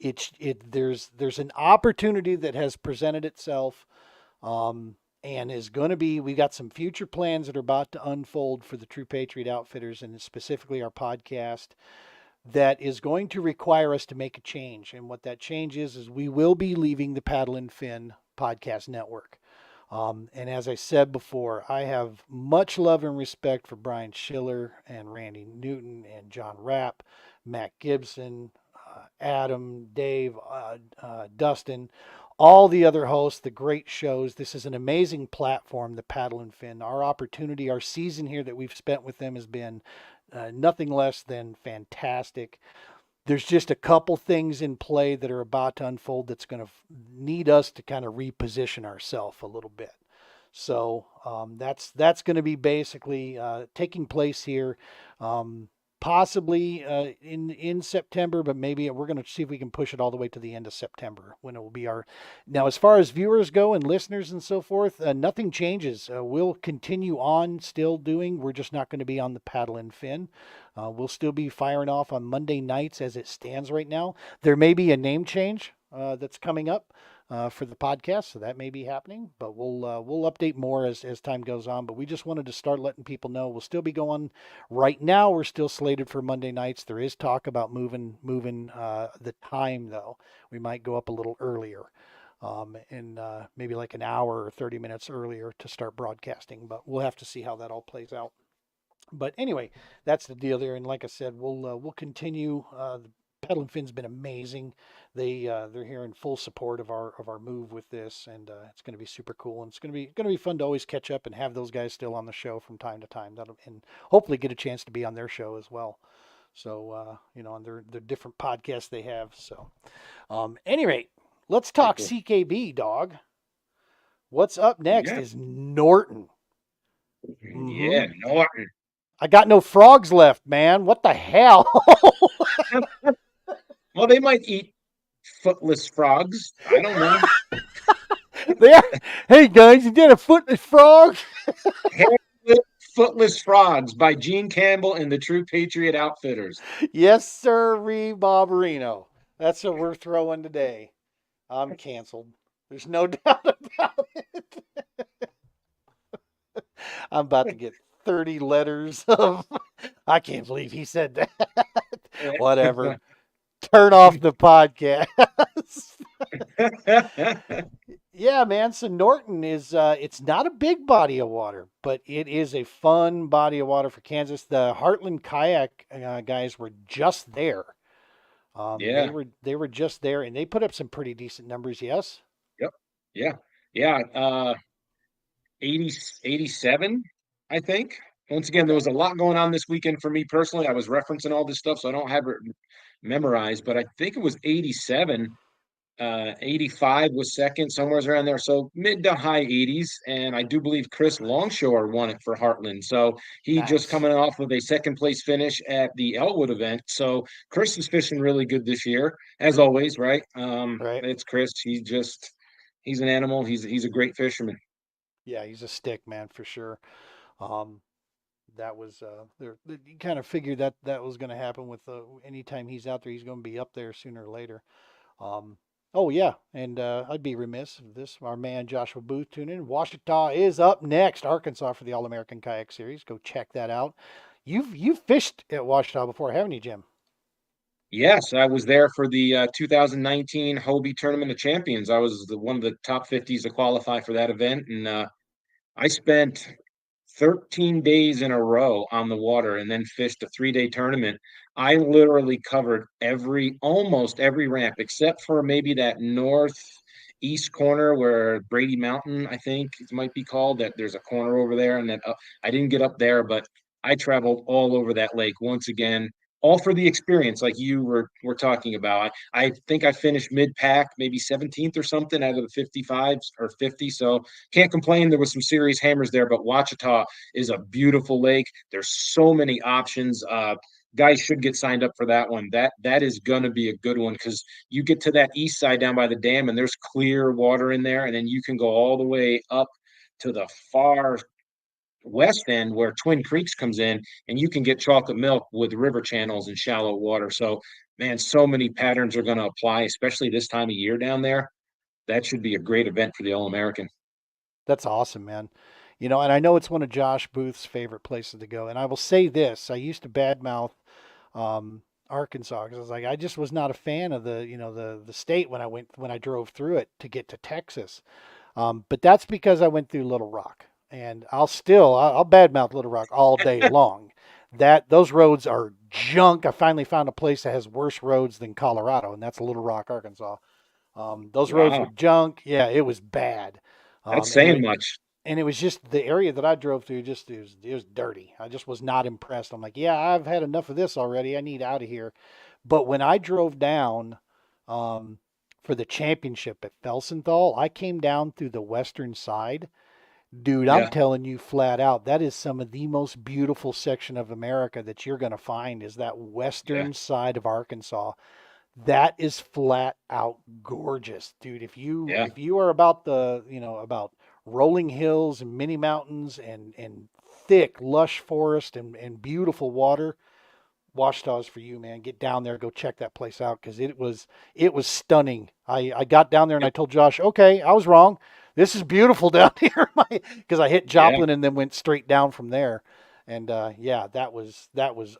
Speaker 1: There's an opportunity that has presented itself, and is going to be. We got some future plans that are about to unfold for the True Patriot Outfitters, and specifically our podcast that is going to require us to make a change. And what that change is we will be leaving the Paddle and Fin podcast network. And as I said before, I have much love and respect for Brian Schiller and Randy Newton and John Rapp, Matt Gibson, Adam, Dave, Dustin, all the other hosts, the great shows. This is an amazing platform, the Paddle and Fin. Our opportunity, our season here that we've spent with them has been nothing less than fantastic. There's just a couple things in play that are about to unfold that's going to need us to kind of reposition ourselves a little bit. So that's going to be basically taking place here, possibly in September, but maybe we're going to see if we can push it all the way to the end of September when it will be our. Now, as far as viewers go and listeners and so forth, nothing changes. We'll continue on still doing. We're just not going to be on the Paddle and Fin. We'll still be firing off on Monday nights as it stands right now. There may be a name change that's coming up for the podcast, so that may be happening. But we'll update more as time goes on. But we just wanted to start letting people know we'll still be going. Right now, we're still slated for Monday nights. There is talk about moving the time though. We might go up a little earlier. And maybe like an hour or 30 minutes earlier to start broadcasting, but we'll have to see how that all plays out. But anyway, that's the deal there. And like I said, we'll continue. The Pedal and Fin's been amazing. They're here in full support of our move with this, and it's going to be super cool. And it's going to be fun to always catch up and have those guys still on the show from time to time. And hopefully get a chance to be on their show as well. So on their different podcasts they have. So, any rate, let's talk
Speaker 2: Cool.
Speaker 1: CKB, dog. What's up next
Speaker 2: Yeah.
Speaker 1: is Norton.
Speaker 2: Yeah, Norton.
Speaker 1: I got no frogs left, man. What the hell?
Speaker 2: Well, they might eat footless frogs. I don't know.
Speaker 1: Hey guys, you did a footless frog?
Speaker 2: Footless Frogs by Gene Campbell and the True Patriot Outfitters.
Speaker 1: Yes, sir, Barbarino. That's what we're throwing today. I'm canceled. There's no doubt about it. I'm about to get 30 letters of, I can't believe he said that. Whatever. Turn off the podcast. Yeah, man. So Norton is it's not a big body of water, but it is a fun body of water for Kansas. The Heartland kayak guys were just there.
Speaker 2: Yeah.
Speaker 1: They were just there, and they put up some pretty decent numbers. Yes.
Speaker 2: Yep. Yeah. Yeah. 80, 87, I think. Once again, there
Speaker 1: Okay.
Speaker 2: was a lot going on this weekend for me personally. I was referencing all this stuff, so I don't have it memorized, but I think it was 87. 85 was second, somewhere around there. So mid to high 80s. And I do believe Chris
Speaker 1: Nice.
Speaker 2: Longshore won it for Heartland. So he just
Speaker 1: Nice.
Speaker 2: coming off of a second place finish at the Elwood event. So Chris is fishing really good this year, as always, right?
Speaker 1: Right.
Speaker 2: It's Chris. He's an animal. He's a great fisherman.
Speaker 1: Yeah, he's a stick man for sure. Um, that was you kind of figured that that was going to happen with anytime he's out there, he's going to be up there sooner or later. Um, oh yeah, and I'd be remiss if this our man Joshua Booth tuned in. Washita is up next, Arkansas for the All American Kayak Series. Go check that out. You've fished at Washita before, haven't you, Jim?
Speaker 2: Yes, I was there for the 2019 Hobie Tournament of Champions. I was one of the top 50s to qualify for that event, and I spent 13 days in a row on the water and then fished a 3-day tournament. I literally covered almost every ramp, except for maybe that northeast corner where Brady Mountain, I think it might be called, that there's a corner over there. And that I didn't get up there, but I traveled all over that lake once again, all for the experience, like you were talking about. I think I finished mid pack, maybe 17th or something out of the 55s or 50. So can't complain. There was some serious hammers there, but Wachita is a beautiful lake. There's so many options. Guys should get signed up for that one. That is going to be a good one because you get to that east side down by the dam and there's clear water in there, and then you can go all the way up to the far west end where Twin Creeks comes in, and you can get chocolate milk with river channels and shallow water. So, man, so many patterns are going to apply, especially this time of year down there. That should be a great event for the All American.
Speaker 1: That's awesome, man. You know, and I know it's one of Josh Booth's favorite places to go. And I will say this: I used to badmouth Arkansas because I was like, I just was not a fan of the state when I drove through it to get to Texas. But that's because I went through Little Rock, and I'll badmouth Little Rock all day long. That those roads are junk. I finally found a place that has worse roads than Colorado, and that's Little Rock, Arkansas. Those roads were
Speaker 2: Wow,
Speaker 1: junk. Yeah, it was bad.
Speaker 2: that's
Speaker 1: And
Speaker 2: saying much.
Speaker 1: it was just the area that I drove through. Just it was dirty. I just was not impressed. I'm like, yeah, I've had enough of this already. I need out of here. But when I drove down um, for the championship at Felsenthal, I came down through the western side. Dude, I'm
Speaker 2: Yeah,
Speaker 1: telling you flat out, that is some of the most beautiful section of America that you're going to find is that
Speaker 2: yeah,
Speaker 1: western side of Arkansas. That is flat out gorgeous, dude.
Speaker 2: yeah.
Speaker 1: If you are about about rolling hills and mini mountains and thick lush forest and beautiful water, Washita's for you, man. Get down there, go check that place out because it was stunning. I got down there and I
Speaker 2: Yep.
Speaker 1: told Josh, okay, I was wrong. This is beautiful down here, because I hit
Speaker 2: Yeah.
Speaker 1: Joplin and then went straight down from there. And yeah, that was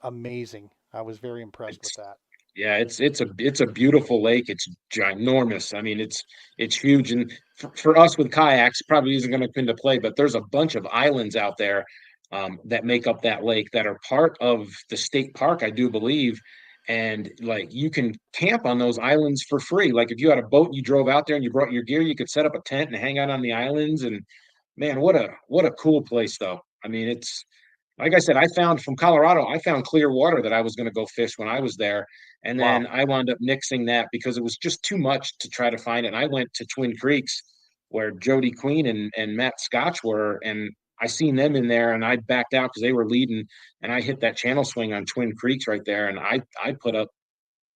Speaker 1: amazing. I was very impressed with
Speaker 2: It's
Speaker 1: that.
Speaker 2: yeah, it's a beautiful lake. It's ginormous. I mean, it's huge. And for us with kayaks, probably isn't going to come into play, but there's a bunch of islands out there that make up that lake that are part of the state park, I do believe. And like you can camp on those islands for free. Like if you had a boat and you drove out there and you brought your gear, you could set up a tent and hang out on the islands. And man, what a cool place though. I mean, it's like I said, I found from Colorado, I found clear water that I was going to go fish when I was there. And then
Speaker 1: Wow.
Speaker 2: I wound up nixing that because it was just too much to try to find it. And I went to Twin Creeks where Jody Queen and Matt Scotch were. And I seen them in there and I backed out because they were leading. And I hit that channel swing on Twin Creeks right there. And I put up,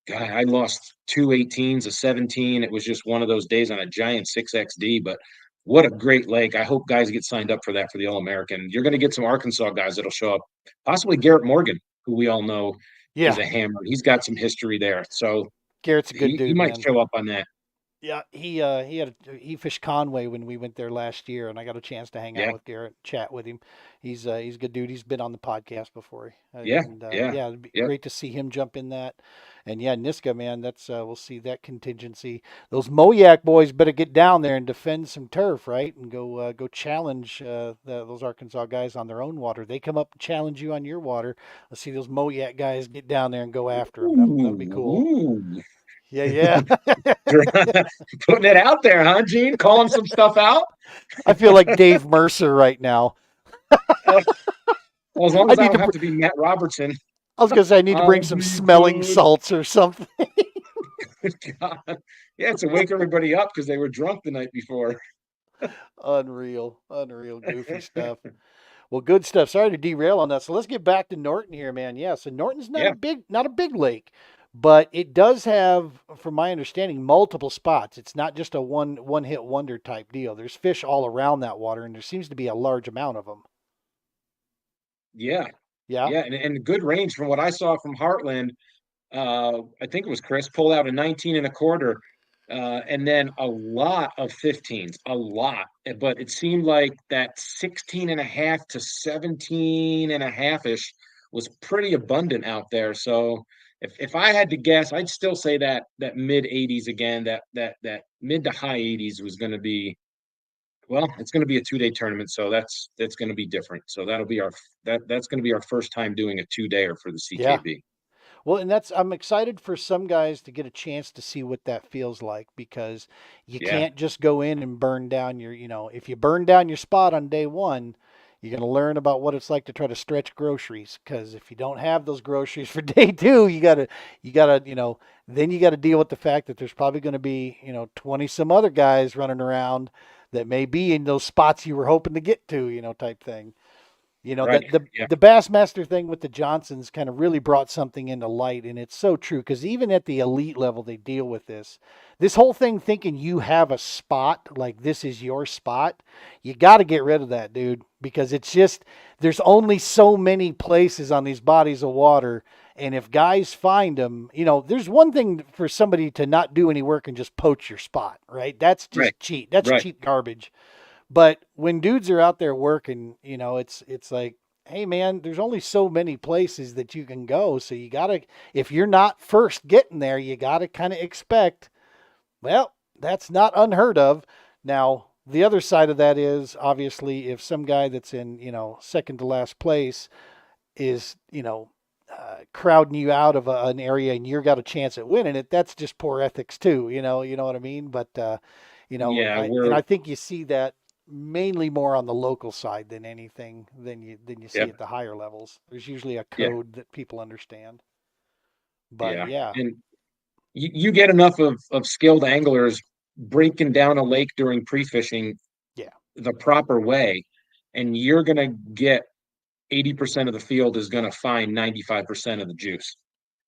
Speaker 2: God, I lost two 18s, a 17. It was just one of those days on a giant 6XD. But what a great lake. I hope guys get signed up for that for the All American. You're going to get some Arkansas guys that'll show up. Possibly Garrett Morgan, who we all know is
Speaker 1: Yeah,
Speaker 2: a hammer. He's got some history there. So
Speaker 1: Garrett's a good
Speaker 2: he
Speaker 1: dude,
Speaker 2: might
Speaker 1: man.
Speaker 2: show up on that.
Speaker 1: Yeah, he fished Conway when we went there last year, and I got a chance to hang out
Speaker 2: Yeah,
Speaker 1: with Garrett, chat with him. He's a good dude. He's been on the podcast before,
Speaker 2: yeah,
Speaker 1: and
Speaker 2: yeah,
Speaker 1: yeah, it'd be
Speaker 2: yeah.
Speaker 1: great to see him jump in that. And yeah, Niska, man, that's we'll see that contingency. Those Moyak boys better get down there and defend some turf, right? And go challenge those Arkansas guys on their own water. They come up and challenge you on your water. Let's see those Moyak guys get down there and go after them. That'll be cool.
Speaker 2: Ooh.
Speaker 1: Yeah, yeah.
Speaker 2: Putting it out there, huh, Gene? Calling some stuff out.
Speaker 1: I feel like Dave Mercer right now.
Speaker 2: Uh, well, as long
Speaker 1: I
Speaker 2: as I
Speaker 1: need
Speaker 2: don't
Speaker 1: to.
Speaker 2: have to be Matt Robertson,
Speaker 1: I was gonna say I need to bring
Speaker 2: I'll
Speaker 1: some
Speaker 2: be
Speaker 1: smelling
Speaker 2: good.
Speaker 1: salts or something.
Speaker 2: God. Yeah, to wake everybody up because they were drunk the night before.
Speaker 1: Unreal, unreal, goofy stuff. Well, good stuff. Sorry to derail on that. So let's get back to Norton here, man. Yeah, so Norton's
Speaker 2: Yeah,
Speaker 1: not a big lake, but it does have, from my understanding, multiple spots. It's not just a one hit wonder type deal. There's fish all around that water, and there seems to be a large amount of them.
Speaker 2: yeah,
Speaker 1: Yeah.
Speaker 2: yeah, and good range from what I saw from Heartland. I think it was Chris pulled out a 19 and a quarter, and then a lot of 15s, a lot. But it seemed like that 16 and a half to 17 and a half ish was pretty abundant out there. So if I had to guess, I'd still say that mid 80s again, that mid to high 80s was going to be. Well, it's going to be a 2 day tournament, so that's going to be different. So that'll be that's going to be our first time doing a 2 dayer for the
Speaker 1: Yeah.
Speaker 2: CKB.
Speaker 1: Well, and that's I'm excited for some guys to get a chance to see what that feels like because you
Speaker 2: Yeah,
Speaker 1: can't just go in and burn down if you burn down your spot on day one, you're going to learn about what it's like to try to stretch groceries because if you don't have those groceries for day two, you got to, then you got to deal with the fact that there's probably going to be, 20 some other guys running around that may be in those spots you were hoping to get to, type thing.
Speaker 2: right. Yeah.
Speaker 1: The Bassmaster thing with the Johnsons kind of really brought something into light, and it's so true because even at the elite level, they deal with this whole thing thinking you have a spot, like this is your spot. You got to get rid of that, dude, because it's just there's only so many places on these bodies of water, and if guys find them, there's one thing for somebody to not do any work and just poach your spot, right? That's
Speaker 2: Right.
Speaker 1: just cheap. That's
Speaker 2: Right.
Speaker 1: cheap garbage. But when dudes are out there working, it's like, hey man, there's only so many places that you can go. So you gotta, if you're not first getting there, you gotta kind of expect. Well, that's not unheard of. Now the other side of that is obviously if some guy that's in second to last place is crowding you out of an area and you've got a chance at winning it, that's just poor ethics too. You know what I mean? But
Speaker 2: Yeah,
Speaker 1: I think you see that mainly more on the local side than anything than you
Speaker 2: yeah,
Speaker 1: see at the higher levels. There's usually a
Speaker 2: yeah,
Speaker 1: code that people understand. But
Speaker 2: yeah.
Speaker 1: yeah,
Speaker 2: And you get enough of skilled anglers breaking down a lake during pre-fishing
Speaker 1: yeah,
Speaker 2: the proper way, and you're gonna get 80% of the field is gonna find 95% of the juice.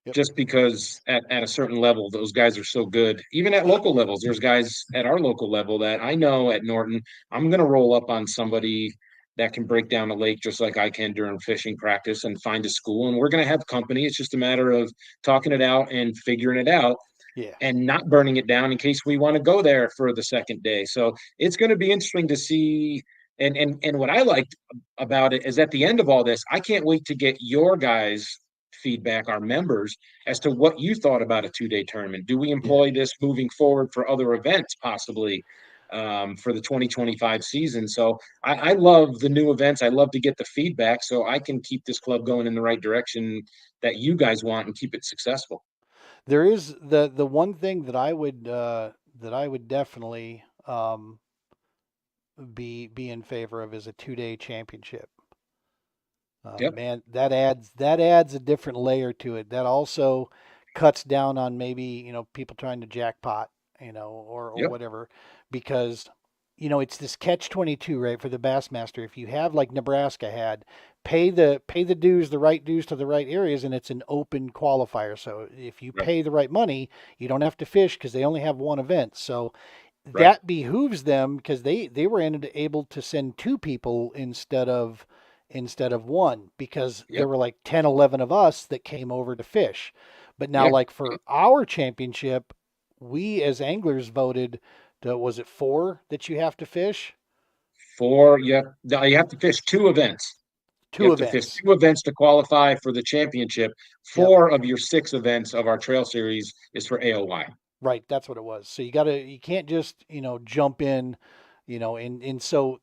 Speaker 1: yep,
Speaker 2: Just because at a certain level, those guys are so good. Even at local levels, there's guys at our local level that I know at Norton, I'm going to roll up on somebody that can break down a lake just like I can during fishing practice and find a school. And we're going to have company. It's just a matter of talking it out and figuring it out
Speaker 1: yeah.
Speaker 2: and not burning it down in case we want to go there for the second day. So it's going to be interesting to see. And what I liked about it is at the end of all this, I can't wait to get your guys' feedback, our members, as to what you thought about a 2 day tournament. Do we
Speaker 1: Yeah.
Speaker 2: employ this moving forward for other events, possibly for the 2025 season? So I love the new events. I love to get the feedback so I can keep this club going in the right direction that you guys want and keep it successful.
Speaker 1: There is the one thing that I would definitely be in favor of is a 2 day championship.
Speaker 2: Yep.
Speaker 1: Man, that adds a different layer to it. That also cuts down on maybe people trying to jackpot, or
Speaker 2: Yep.
Speaker 1: whatever, because it's this catch 22, right, for the Bassmaster. If you have like Nebraska had, pay the dues, the right dues to the right areas, and it's an open qualifier. So if you
Speaker 2: Right.
Speaker 1: pay the right money, you don't have to fish because they only have one event. So
Speaker 2: Right.
Speaker 1: that behooves them because they were able to send two people instead of one because there
Speaker 2: Yep.
Speaker 1: were like 10, 11 of us that came over to fish. But now
Speaker 2: Yeah.
Speaker 1: like for our championship, we as anglers voted to, was it 4 that you have to fish?
Speaker 2: For you have to fish two events. You
Speaker 1: 2
Speaker 2: have to fish
Speaker 1: events.
Speaker 2: two events to qualify for the championship.
Speaker 1: Yep.
Speaker 2: 4 of your 6 events of our trail series is for AOY.
Speaker 1: Right, that's what it was. So you can't just, jump in, and so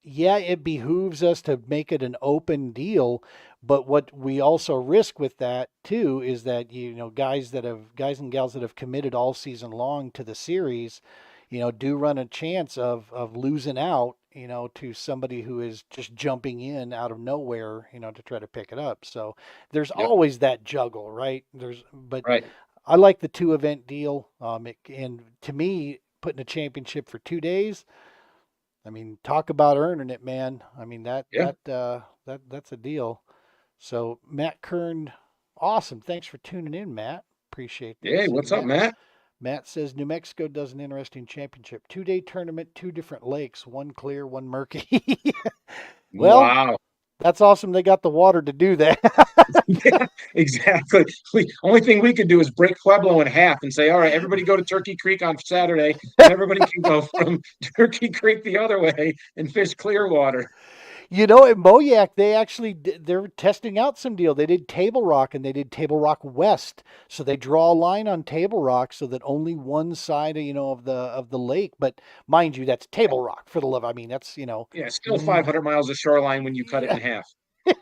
Speaker 1: yeah, it behooves us to make it an open deal, but what we also risk with that too is that guys and gals that have committed all season long to the series, do run a chance of losing out, to somebody who is just jumping in out of nowhere, to try to pick it up. So there's
Speaker 2: Yep.
Speaker 1: always that juggle, right? But
Speaker 2: Right.
Speaker 1: I like the 2 event deal. And to me, putting a championship for 2 days, I mean, talk about earning it, man. I mean
Speaker 2: Yeah.
Speaker 1: that's a deal. So Matt Kern, awesome. Thanks for tuning in, Matt. Appreciate
Speaker 2: Hey,
Speaker 1: this. And
Speaker 2: what's up, Matt?
Speaker 1: Matt says New Mexico does an interesting championship. 2 day tournament, 2 different lakes, one clear, one murky. Well,
Speaker 2: Wow.
Speaker 1: that's awesome. They got the water to do that.
Speaker 2: Yeah, exactly. Only thing we could do is break Pueblo in half and say, all right, everybody go to Turkey Creek on Saturday, and everybody can go from Turkey Creek the other way and fish Clearwater.
Speaker 1: In Moyak, they're testing out some deal. They did Table Rock and they did Table Rock West. So they draw a line on Table Rock so that only one side, of the lake. But mind you, that's Table Rock for the love. I mean, that's
Speaker 2: Yeah, still
Speaker 1: mm,
Speaker 2: 500 miles of shoreline when you cut it
Speaker 1: yeah,
Speaker 2: in half.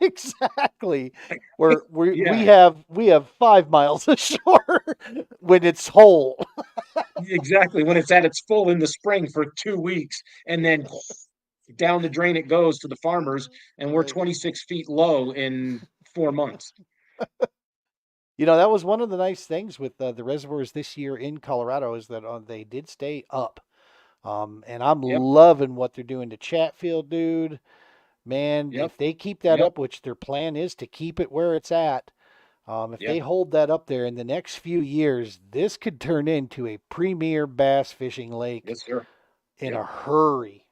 Speaker 1: exactly. Where we
Speaker 2: Yeah,
Speaker 1: have 5 miles ashore when it's whole.
Speaker 2: exactly. When it's at its full in the spring for 2 weeks, and then down the drain it goes to the farmers, and we're
Speaker 1: Right.
Speaker 2: 26 feet low in 4 months.
Speaker 1: That was one of the nice things with the reservoirs this year in Colorado is that they did stay up. And I'm
Speaker 2: Yep,
Speaker 1: loving what they're doing to Chatfield, dude. Man,
Speaker 2: yep,
Speaker 1: if they keep that
Speaker 2: yep,
Speaker 1: up, which their plan is to keep it where it's at, if they
Speaker 2: yep.
Speaker 1: hold that up there in the next few years, this could turn into a premier bass fishing lake
Speaker 2: Yes, sir.
Speaker 1: in a
Speaker 2: Yep.
Speaker 1: hurry.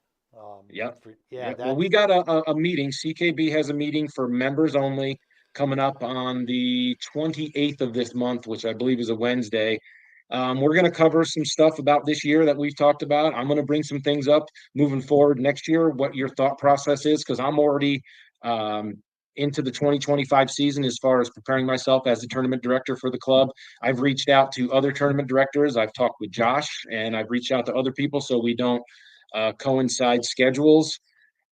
Speaker 2: Yep.
Speaker 1: Yeah,
Speaker 2: Yep. Well,
Speaker 1: that.
Speaker 2: we got a meeting. CKB has a meeting for members only coming up on the 28th of this month, which I believe is a Wednesday. We're going to cover some stuff about this year that we've talked about. I'm going to bring some things up moving forward next year, what your thought process is, because I'm already um, into the 2025 season as far as preparing myself as the tournament director for the club. I've reached out to other tournament directors. I've talked with Josh, and I've reached out to other people so we don't coincide schedules.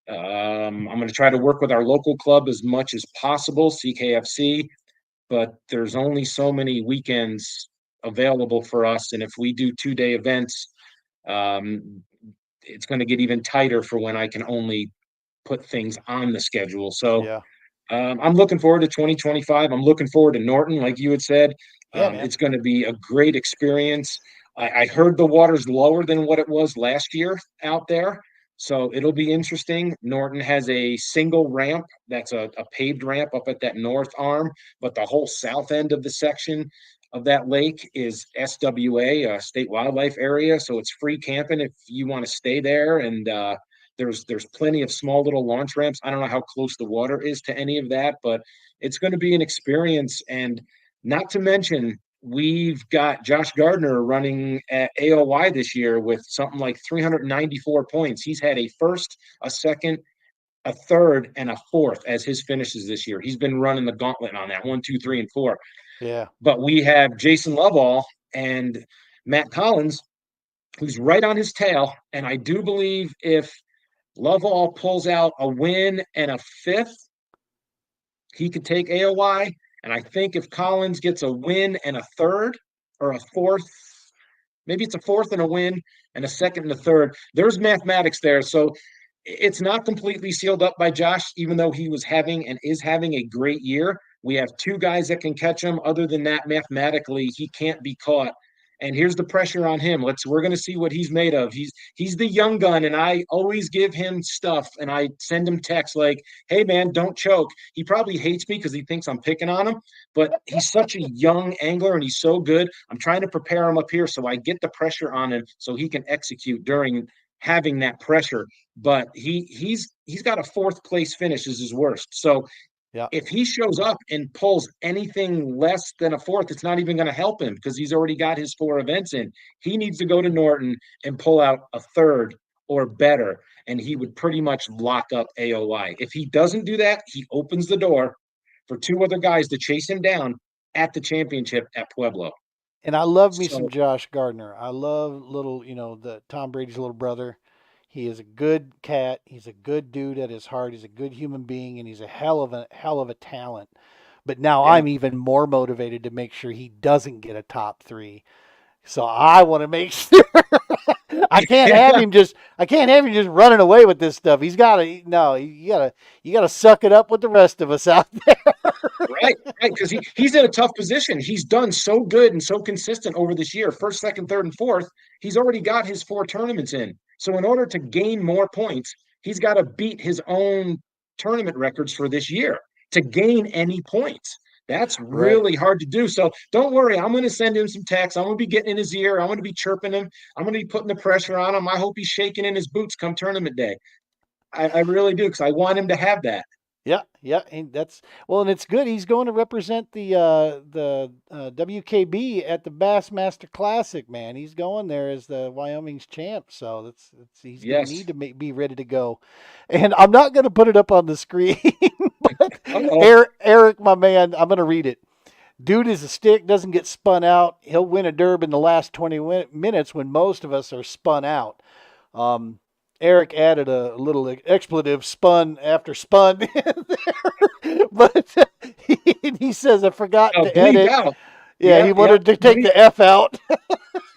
Speaker 2: I'm going to try to work with our local club as much as possible, CKFC, but there's only so many weekends available for us. And if we do 2 day events, um, it's going to get even tighter for when I can only put things on the schedule. So
Speaker 1: Yeah.
Speaker 2: I'm looking forward to 2025. I'm looking forward to Norton, like you had said.
Speaker 1: Yeah, man.
Speaker 2: It's going to be a great experience. I heard the water's lower than what it was last year out there. So it'll be interesting. Norton has a single ramp that's a paved ramp up at that north arm, but the whole south end of the section of that lake is SWA, state wildlife area. So it's free camping if you want to stay there. And there's plenty of small little launch ramps. I don't know how close the water is to any of that, but it's going to be an experience. And not to mention, we've got Josh Gardner running at AOY this year with something like 394 points. He's had a first, a second, a third, and a fourth as his finishes this year. He's been running the gauntlet on that 1, 2, 3, and 4.
Speaker 1: Yeah.
Speaker 2: But we have Jason Lovell and Matt Collins, who's right on his tail. And I do believe if Lovell pulls out a win and a fifth, he could take AOY. And I think if Collins gets a win and a third or a fourth, maybe it's a fourth and a win and a second and a third, there's mathematics there. So it's not completely sealed up by Josh, even though he was having and is having a great year. We have 2 guys that can catch him. Other than that, mathematically, he can't be caught. And here's the pressure on him. We're going to see what he's made of. He's the young gun, and I always give him stuff, and I send him texts like, "Hey man, don't choke." He probably hates me because he thinks I'm picking on him, but he's such a young angler and he's so good. I'm trying to prepare him up here so I get the pressure on him so he can execute during having that pressure. But he's got a fourth place finish is his worst. So
Speaker 1: Yeah.
Speaker 2: If he shows up and pulls anything less than a fourth, it's not even going to help him because he's already got his 4 events in. He needs to go to Norton and pull out a third or better, and he would pretty much lock up AOY. If he doesn't do that, he opens the door for two other guys to chase him down at the championship at Pueblo.
Speaker 1: And I love me some
Speaker 2: So,
Speaker 1: Josh Gardner. I love little, the Tom Brady's little brother. He is a good cat. He's a good dude at his heart. He's a good human being, and he's a hell of a talent. But now
Speaker 2: yeah.
Speaker 1: I'm even more motivated to make sure he doesn't get a top three. So I want to make sure I can't have him just running away with this stuff. He's got to no, you got to suck it up with the rest of us out there.
Speaker 2: Right, right, because he's in a tough position. He's done so good and so consistent over this year, first, second, third, and fourth. He's already got his 4 tournaments in. So in order to gain more points, he's got to beat his own tournament records for this year to gain any points. That's
Speaker 1: Right.
Speaker 2: really hard to do. So don't worry, I'm going to send him some texts. I'm going to be getting in his ear. I'm going to be chirping him. I'm going to be putting the pressure on him. I hope he's shaking in his boots come tournament day. I really do because I want him to have that.
Speaker 1: Yeah, yeah, and that's well, and it's good. He's going to represent the WKB at the Bassmaster Classic, man. He's going there as the Wyoming's champ, so that's he's going to
Speaker 2: Yes.
Speaker 1: need to be ready to go. And I'm not going to put it up on the screen, but
Speaker 2: Uh-oh.
Speaker 1: Eric, my man, I'm going to read it. Dude is a stick, doesn't get spun out. He'll win a derb in the last 20 minutes when most of us are spun out. Um, Eric added a little expletive spun after spun there. But he says, I forgot
Speaker 2: Oh,
Speaker 1: to
Speaker 2: bleep
Speaker 1: edit.
Speaker 2: out.
Speaker 1: Yeah, he
Speaker 2: Yep, yep.
Speaker 1: wanted to take
Speaker 2: Bleep.
Speaker 1: the F out.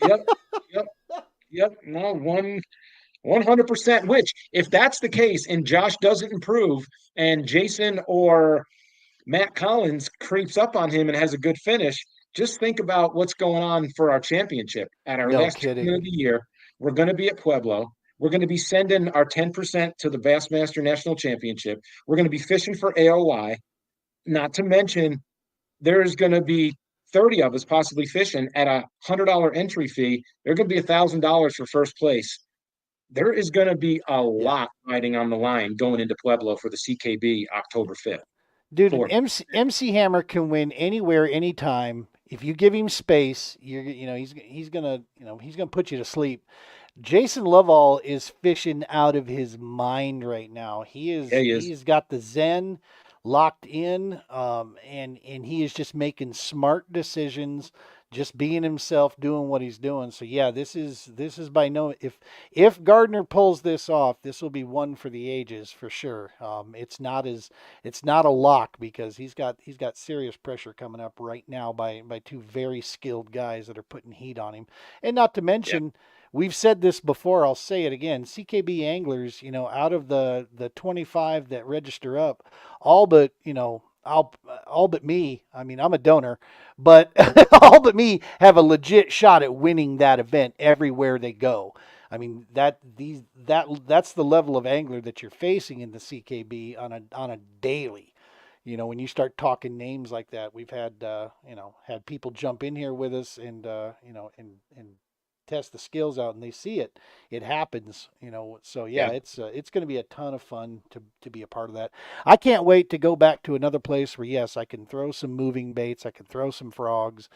Speaker 2: Yep, yep, yep. No, 100%. Which, if that's the case, and Josh doesn't improve, and Jason or Matt Collins creeps up on him and has a good finish, just think about what's going on for our championship at our
Speaker 1: No
Speaker 2: last
Speaker 1: kidding.
Speaker 2: tournament of the year. We're going to be at Pueblo. We're going to be sending our 10% to the Bassmaster National Championship. We're going to be fishing for AOY. Not to mention there's going to be 30 of us possibly fishing at $100 entry fee. There's going to be $1,000 for first place. There is going to be a
Speaker 1: Yeah.
Speaker 2: lot riding on the line going into Pueblo for the CKB October 5th,
Speaker 1: Dude, an
Speaker 2: 4th.
Speaker 1: MC Hammer can win anywhere, anytime. If you give him space, he's gonna put you to sleep. Jason Lovell is fishing out of his mind right now.
Speaker 2: Yeah, he is.
Speaker 1: He's got the Zen locked in, and he is just making smart decisions, just being himself, doing what he's doing. So yeah, this is by no if Gardner pulls this off, this will be one for the ages for sure. It's not a lock because he's got serious pressure coming up right now by two very skilled guys that are putting heat on him, and not to
Speaker 2: Yeah,
Speaker 1: mention. We've said this before, I'll say it again. CKB anglers, out of the 25 that register up, all but, all but me, I mean, I'm a donor, but all but me have a legit shot at winning that event everywhere they go. I mean, that's the level of angler that you're facing in the CKB on a daily. When you start talking names like that, we've had people jump in here with us and test the skills out, and they see it happens. So yeah,
Speaker 2: yeah,
Speaker 1: it's going to be a ton of fun to be a part of that. I can't wait to go back to another place where, yes, I can throw some moving baits, I can throw some frogs.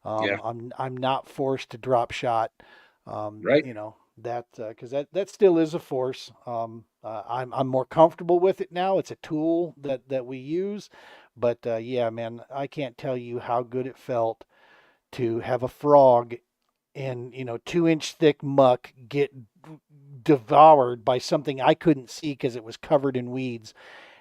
Speaker 2: yeah.
Speaker 1: I'm not forced to drop shot.
Speaker 2: Right.
Speaker 1: That because that still is a force. I'm more comfortable with it now. It's a tool that we use, but yeah, man, I can't tell you how good it felt to have a frog and 2-inch thick muck get devoured by something I couldn't see because it was covered in weeds,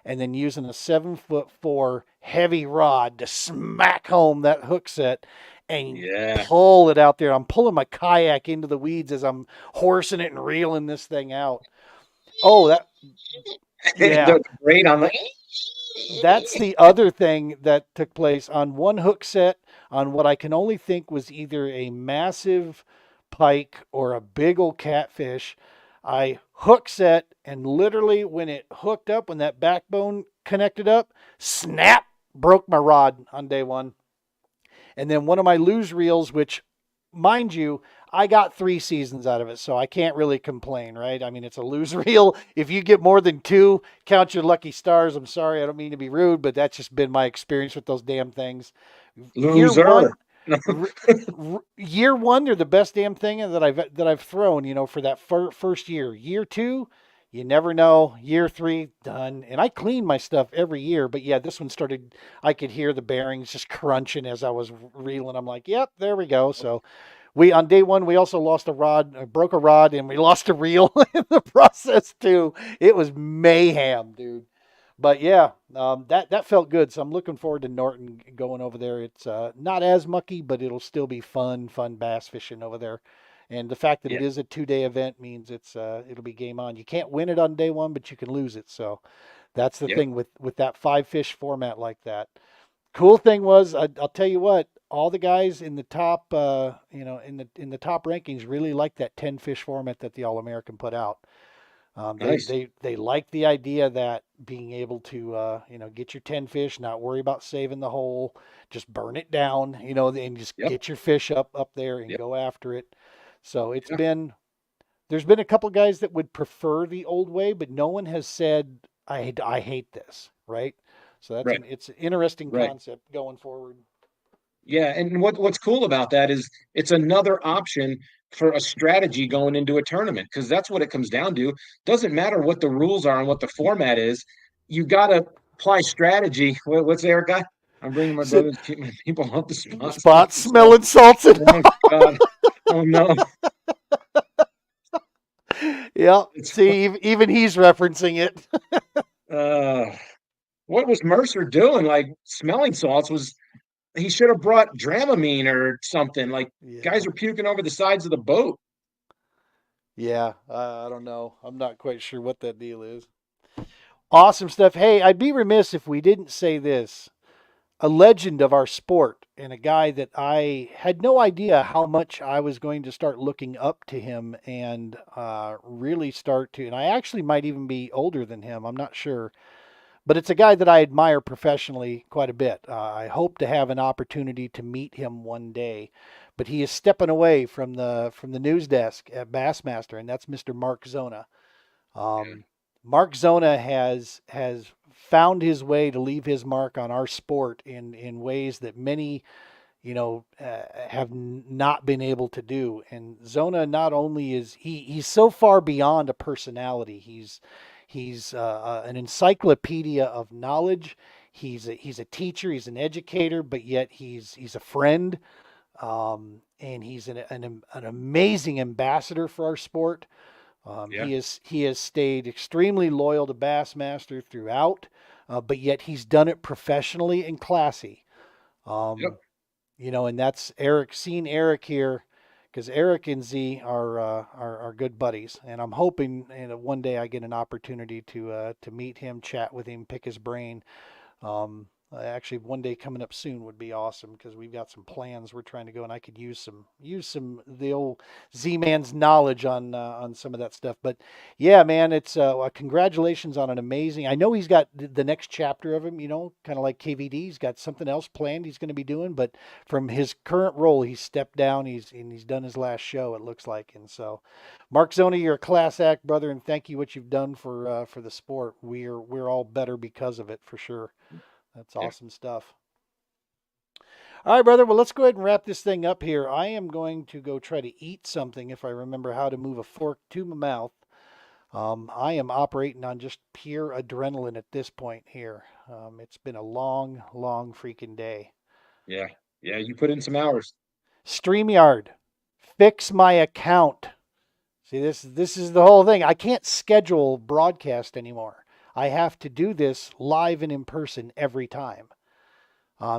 Speaker 1: and then using a 7'4" heavy rod to smack home that hook set and
Speaker 2: Yeah.
Speaker 1: pull it out there. I'm pulling my kayak into the weeds as I'm horsing it and reeling this thing out. Oh, that yeah.
Speaker 2: The great on the.
Speaker 1: That's the other thing that took place on one hook set on what I can only think was either a massive pike or a big old catfish. I hook set, and literally when it hooked up, when that backbone connected up, snap, broke my rod on day one. And then one of my lose reels, which, mind you, I got 3 seasons out of it, so I can't really complain, right? I mean, it's a loser reel. If you get more than 2, count your lucky stars. I'm sorry, I don't mean to be rude, but that's just been my experience with those damn things. Year
Speaker 2: Loser.
Speaker 1: one, r- Year one, they're the best damn thing that I've thrown. For that first year. Year two, you never know. Year three, done. And I clean my stuff every year, but yeah, this one started. I could hear the bearings just crunching as I was reeling. I'm like, yep, there we go. So we on day one we also lost a rod, broke a rod, and we lost a reel in the process too. It was mayhem, dude. But yeah, that felt good. So I'm looking forward to Norton going over there. It's not as mucky, but it'll still be fun bass fishing over there. And the fact that
Speaker 2: Yeah,
Speaker 1: it is a 2-day event means it'll be game on. You can't win it on day one, but you can lose it. So that's the
Speaker 2: yep,
Speaker 1: thing with that 5 fish format like that. Cool thing was, I'll tell you what, all the guys in the top, in the top rankings really like that 10 fish format that the All American put out. They
Speaker 2: nice.
Speaker 1: they they like the idea that being able to get your 10 fish, not worry about saving the hole, just burn it down, and just
Speaker 2: Yep,
Speaker 1: get your fish up there and
Speaker 2: yep,
Speaker 1: go after it. So
Speaker 2: yeah,
Speaker 1: there's been a couple guys that would prefer the old way, but no one has said I hate this, right? So
Speaker 2: right,
Speaker 1: it's an interesting
Speaker 2: right.
Speaker 1: concept going forward.
Speaker 2: Yeah, and what's cool about that is it's another option for a strategy going into a tournament because that's what it comes down to. Doesn't matter what the rules are and what the format is, you got to apply strategy. What's Eric got? I'm bringing my
Speaker 1: Said
Speaker 2: brothers, keep my people off the spot.
Speaker 1: spot smelling salted.
Speaker 2: Oh God! Oh no!
Speaker 1: Yeah.
Speaker 2: It's
Speaker 1: See, even he's referencing it.
Speaker 2: uh, what was Mercer doing? Like smelling salts was he should have brought Dramamine or something. Like
Speaker 1: Yeah.
Speaker 2: guys are puking over the sides of the boat.
Speaker 1: Yeah. I don't know. I'm not quite sure what that deal is. Awesome stuff. Hey, I'd be remiss if we didn't say this. A legend of our sport and a guy that I had no idea how much I was going to start looking up to him and really start to. And I actually might even be older than him. I'm not sure. But it's a guy that I admire professionally quite a bit. I hope to have an opportunity to meet him one day. But he is stepping away from the news desk at Bassmaster, and that's Mr. Mark Zona.
Speaker 2: Yeah,
Speaker 1: Mark Zona has found his way to leave his mark on our sport in ways that many have not been able to do. And Zona not only is he's so far beyond a personality. He's an encyclopedia of knowledge. He's a teacher. He's an educator, but yet he's a friend. And he's an amazing ambassador for our sport.
Speaker 2: yeah,
Speaker 1: He has stayed extremely loyal to Bassmaster throughout, but yet he's done it professionally and classy.
Speaker 2: yep,
Speaker 1: Um, and that's Eric. Seeing Eric here, because Eric and Z are good buddies, and I'm hoping one day I get an opportunity to meet him, chat with him, pick his brain. Actually, one day coming up soon would be awesome because we've got some plans we're trying to go, and I could use some the old Z-Man's knowledge on some of that stuff. But yeah, man, it's congratulations on an amazing. I know he's got the next chapter of him, kind of like KVD. He's got something else planned he's going to be doing, but from his current role, he's stepped down. He's done his last show, it looks like, and so. Mark Zoni, you're a class act, brother, and thank you what you've done for the sport. We're all better because of it for sure. That's
Speaker 2: yeah.
Speaker 1: awesome stuff. All right, brother. Well, let's go ahead and wrap this thing up here. I am going to go try to eat something if I remember how to move a fork to my mouth. I am operating on just pure adrenaline at this point here. It's been a long freaking day.
Speaker 2: Yeah, yeah, you put in some hours.
Speaker 1: StreamYard, fix my account. See, this is the whole thing. I can't schedule broadcast anymore. I have to do this live and in person every time.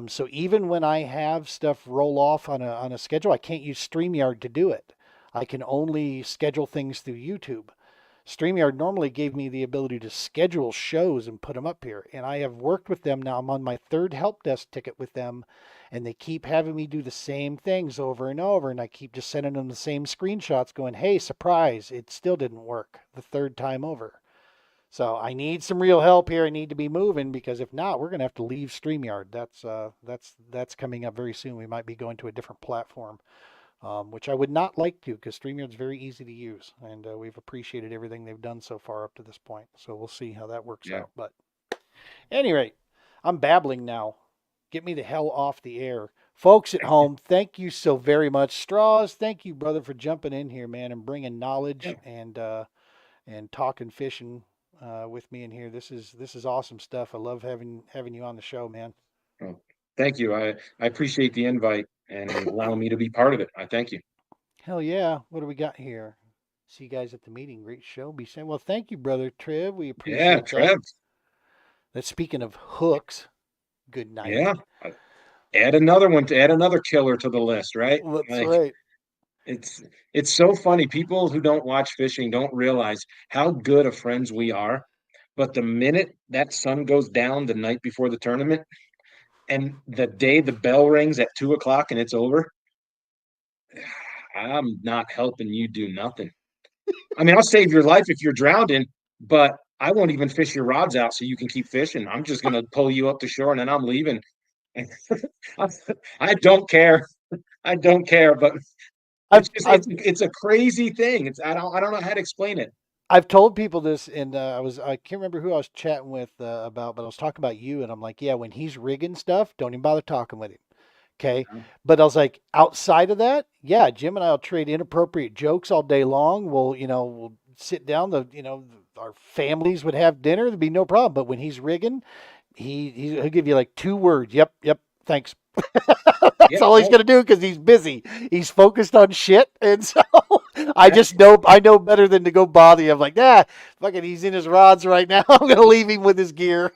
Speaker 1: So even when I have stuff roll off on a schedule, I can't use StreamYard to do it. I can only schedule things through YouTube. StreamYard normally gave me the ability to schedule shows and put them up here. And I have worked with them now. I'm on my third help desk ticket with them, and they keep having me do the same things over and over. And I keep just sending them the same screenshots going, hey, surprise, it still didn't work the third time over. So I need some real help here. I need to be moving because if not, we're going to have to leave StreamYard. That's coming up very soon. We might be going to a different platform. which I would not like to because StreamYard's very easy to use, and we've appreciated everything they've done so far up to this point. So we'll see how that works
Speaker 2: Yeah.
Speaker 1: out. But at any rate, I'm babbling now. Get me the hell off the air. Folks at home, thank you so very much. Straws, thank you, brother, for jumping in here, man, and bringing
Speaker 2: Yeah.
Speaker 1: knowledge and talking fishing with me in here. This is awesome stuff. I love having you on the show, man.
Speaker 2: Well, thank you. I appreciate the invite and allowing me to be part of it. I thank you.
Speaker 1: Hell yeah. What do we got here? See you guys at the meeting. Great show. Be saying, well, thank you, brother Trev. We
Speaker 2: Yeah,
Speaker 1: appreciate that.
Speaker 2: Trev.
Speaker 1: That's speaking of hooks. Good night.
Speaker 2: Yeah. Add another one to add another killer to the list, right?
Speaker 1: That's
Speaker 2: Like
Speaker 1: right.
Speaker 2: it's it's so funny. People who don't watch fishing don't realize how good of friends we are. But the minute that sun goes down the night before the tournament and the day the bell rings at 2 o'clock and it's over, I'm not helping you do nothing. I mean, I'll save your life if you're drowning, but I won't even fish your rods out so you can keep fishing. I'm just gonna pull you up to shore and then I'm leaving. I don't care. I don't care, but
Speaker 1: I've I've
Speaker 2: it's a crazy thing. It's I don't know how to explain it.
Speaker 1: I've told people this, and I can't remember who I was chatting with about, but I was talking about you, and I'm like, yeah, when he's rigging stuff, don't even bother talking with him. Okay. But I was like, outside of that, yeah, Jim and I'll trade inappropriate jokes all day long. We'll sit down, our families would have dinner. There'd be no problem. But when he's rigging, he'll give you like 2 words. Yep. Yep. Thanks. That's
Speaker 2: Yeah,
Speaker 1: all he's
Speaker 2: oh,
Speaker 1: gonna do because he's busy. He's focused on shit, and so
Speaker 2: yeah.
Speaker 1: I know better than to go bother you. I'm like, fucking, he's in his rods right now. I'm gonna leave him with his gear.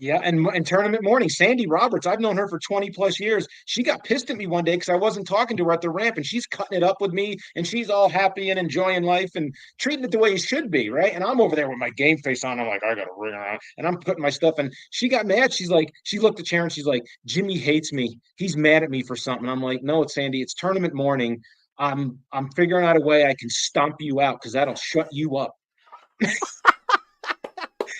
Speaker 2: Yeah, and tournament morning, Sandy Roberts, I've known her for 20 plus years. She got pissed at me one day because I wasn't talking to her at the ramp, and she's cutting it up with me, and she's all happy and enjoying life and treating it the way it should be, right? And I'm over there with my game face on. I'm like, I got to ring around, and I'm putting my stuff. And she got mad. She's like, she looked at Sharon. She's like, Jimmy hates me. He's mad at me for something. I'm like, no, it's Sandy. It's tournament morning. I'm figuring out a way I can stomp you out because that'll shut you up.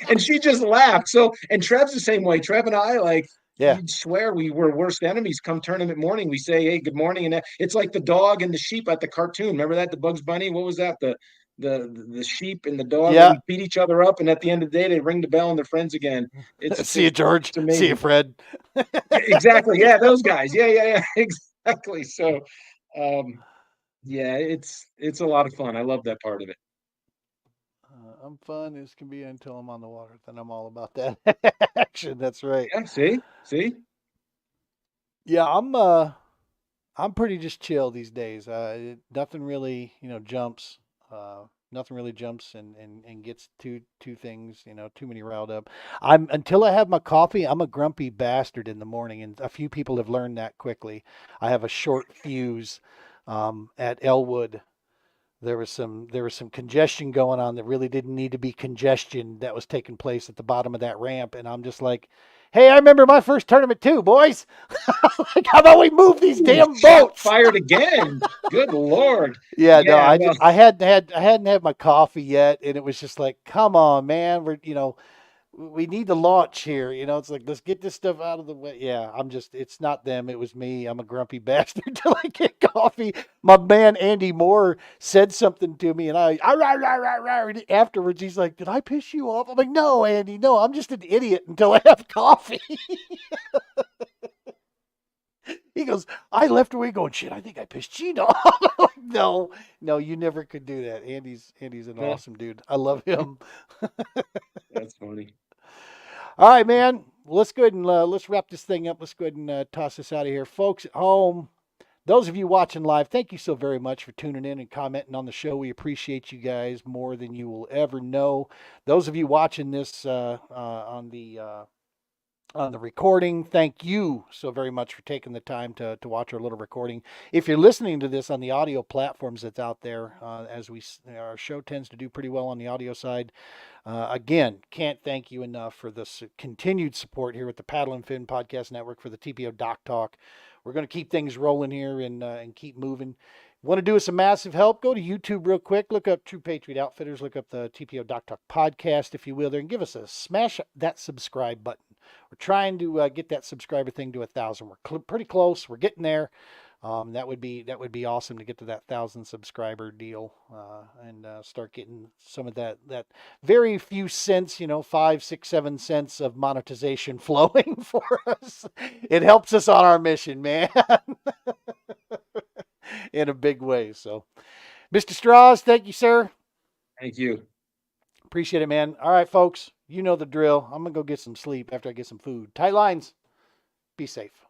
Speaker 2: And she just laughed. So, and Trev's the same way. Trev and I, like,
Speaker 1: Yeah.
Speaker 2: you'd swear we were worst enemies. Come tournament morning, we say, "Hey, good morning," and it's like the dog and the sheep at the cartoon. Remember that, the Bugs Bunny? What was that? The sheep and the dog.
Speaker 1: Yeah.
Speaker 2: We beat each other up, and at the end of the day, they ring the bell and they're friends again.
Speaker 1: See you, George.
Speaker 2: It's
Speaker 1: See you,
Speaker 2: amazing.
Speaker 1: Fred.
Speaker 2: Exactly. Yeah, those guys. Yeah. Exactly. So, um, yeah, it's a lot of fun. I love that part of it.
Speaker 1: I'm fun as can be until I'm on the water. Then I'm all about that action. That's right.
Speaker 2: Yeah. See.
Speaker 1: Yeah, I'm pretty just chill these days. Nothing really, jumps. Nothing really jumps and gets two things, too many riled up. I'm until I have my coffee, I'm a grumpy bastard in the morning, and a few people have learned that quickly. I have a short fuse at Elwood. There was some congestion going on that really didn't need to be congestion that was taking place at the bottom of that ramp, and I'm just like, hey, I remember my first tournament too, boys. Like, how about we move these
Speaker 2: Ooh,
Speaker 1: damn
Speaker 2: shot
Speaker 1: boats?
Speaker 2: fired again. Good Lord.
Speaker 1: Yeah, no,
Speaker 2: Yeah, well,
Speaker 1: I hadn't had my coffee yet, and it was just like, come on, man, we need to launch here. It's like, let's get this stuff out of the way. Yeah, it's not them. It was me. I'm a grumpy bastard till I get coffee. My man, Andy Moore, said something to me, and afterwards, he's like, did I piss you off? I'm like, no, Andy, no, I'm just an idiot until I have coffee. He goes, I left away going, shit, I think I pissed Gene off. I'm like, no, no, you never could do that. Andy's an awesome dude. I love him.
Speaker 2: that's funny.
Speaker 1: All right, man. Let's go ahead and let's wrap this thing up. Let's go ahead and toss this out of here, folks at home. Those of you watching live, thank you so very much for tuning in and commenting on the show. We appreciate you guys more than you will ever know. Those of you watching this on the recording, thank you so very much for taking the time to watch our little recording. If you're listening to this on the audio platforms that's out there, our show tends to do pretty well on the audio side. Again, can't thank you enough for this continued support here with the Paddle and Fin Podcast Network for the TPO Dock Talk. We're going to keep things rolling here and keep moving. Want to do us a massive help? Go to YouTube real quick. Look up True Patriot Outfitters. Look up the TPO Dock Talk podcast, if you will, there, and give us a smash that subscribe button. We're trying to get that subscriber thing to 1,000. We're pretty close. We're getting there. That would be awesome to get to that 1,000 subscriber deal, and start getting some of that very few cents, 5, 6, 7 cents of monetization flowing for us. It helps us on our mission, man, in a big way. So, Mr. Strauss, thank you, sir.
Speaker 2: Thank you.
Speaker 1: Appreciate it, man. All right, folks, you know the drill. I'm gonna go get some sleep after I get some food. Tight lines. Be safe.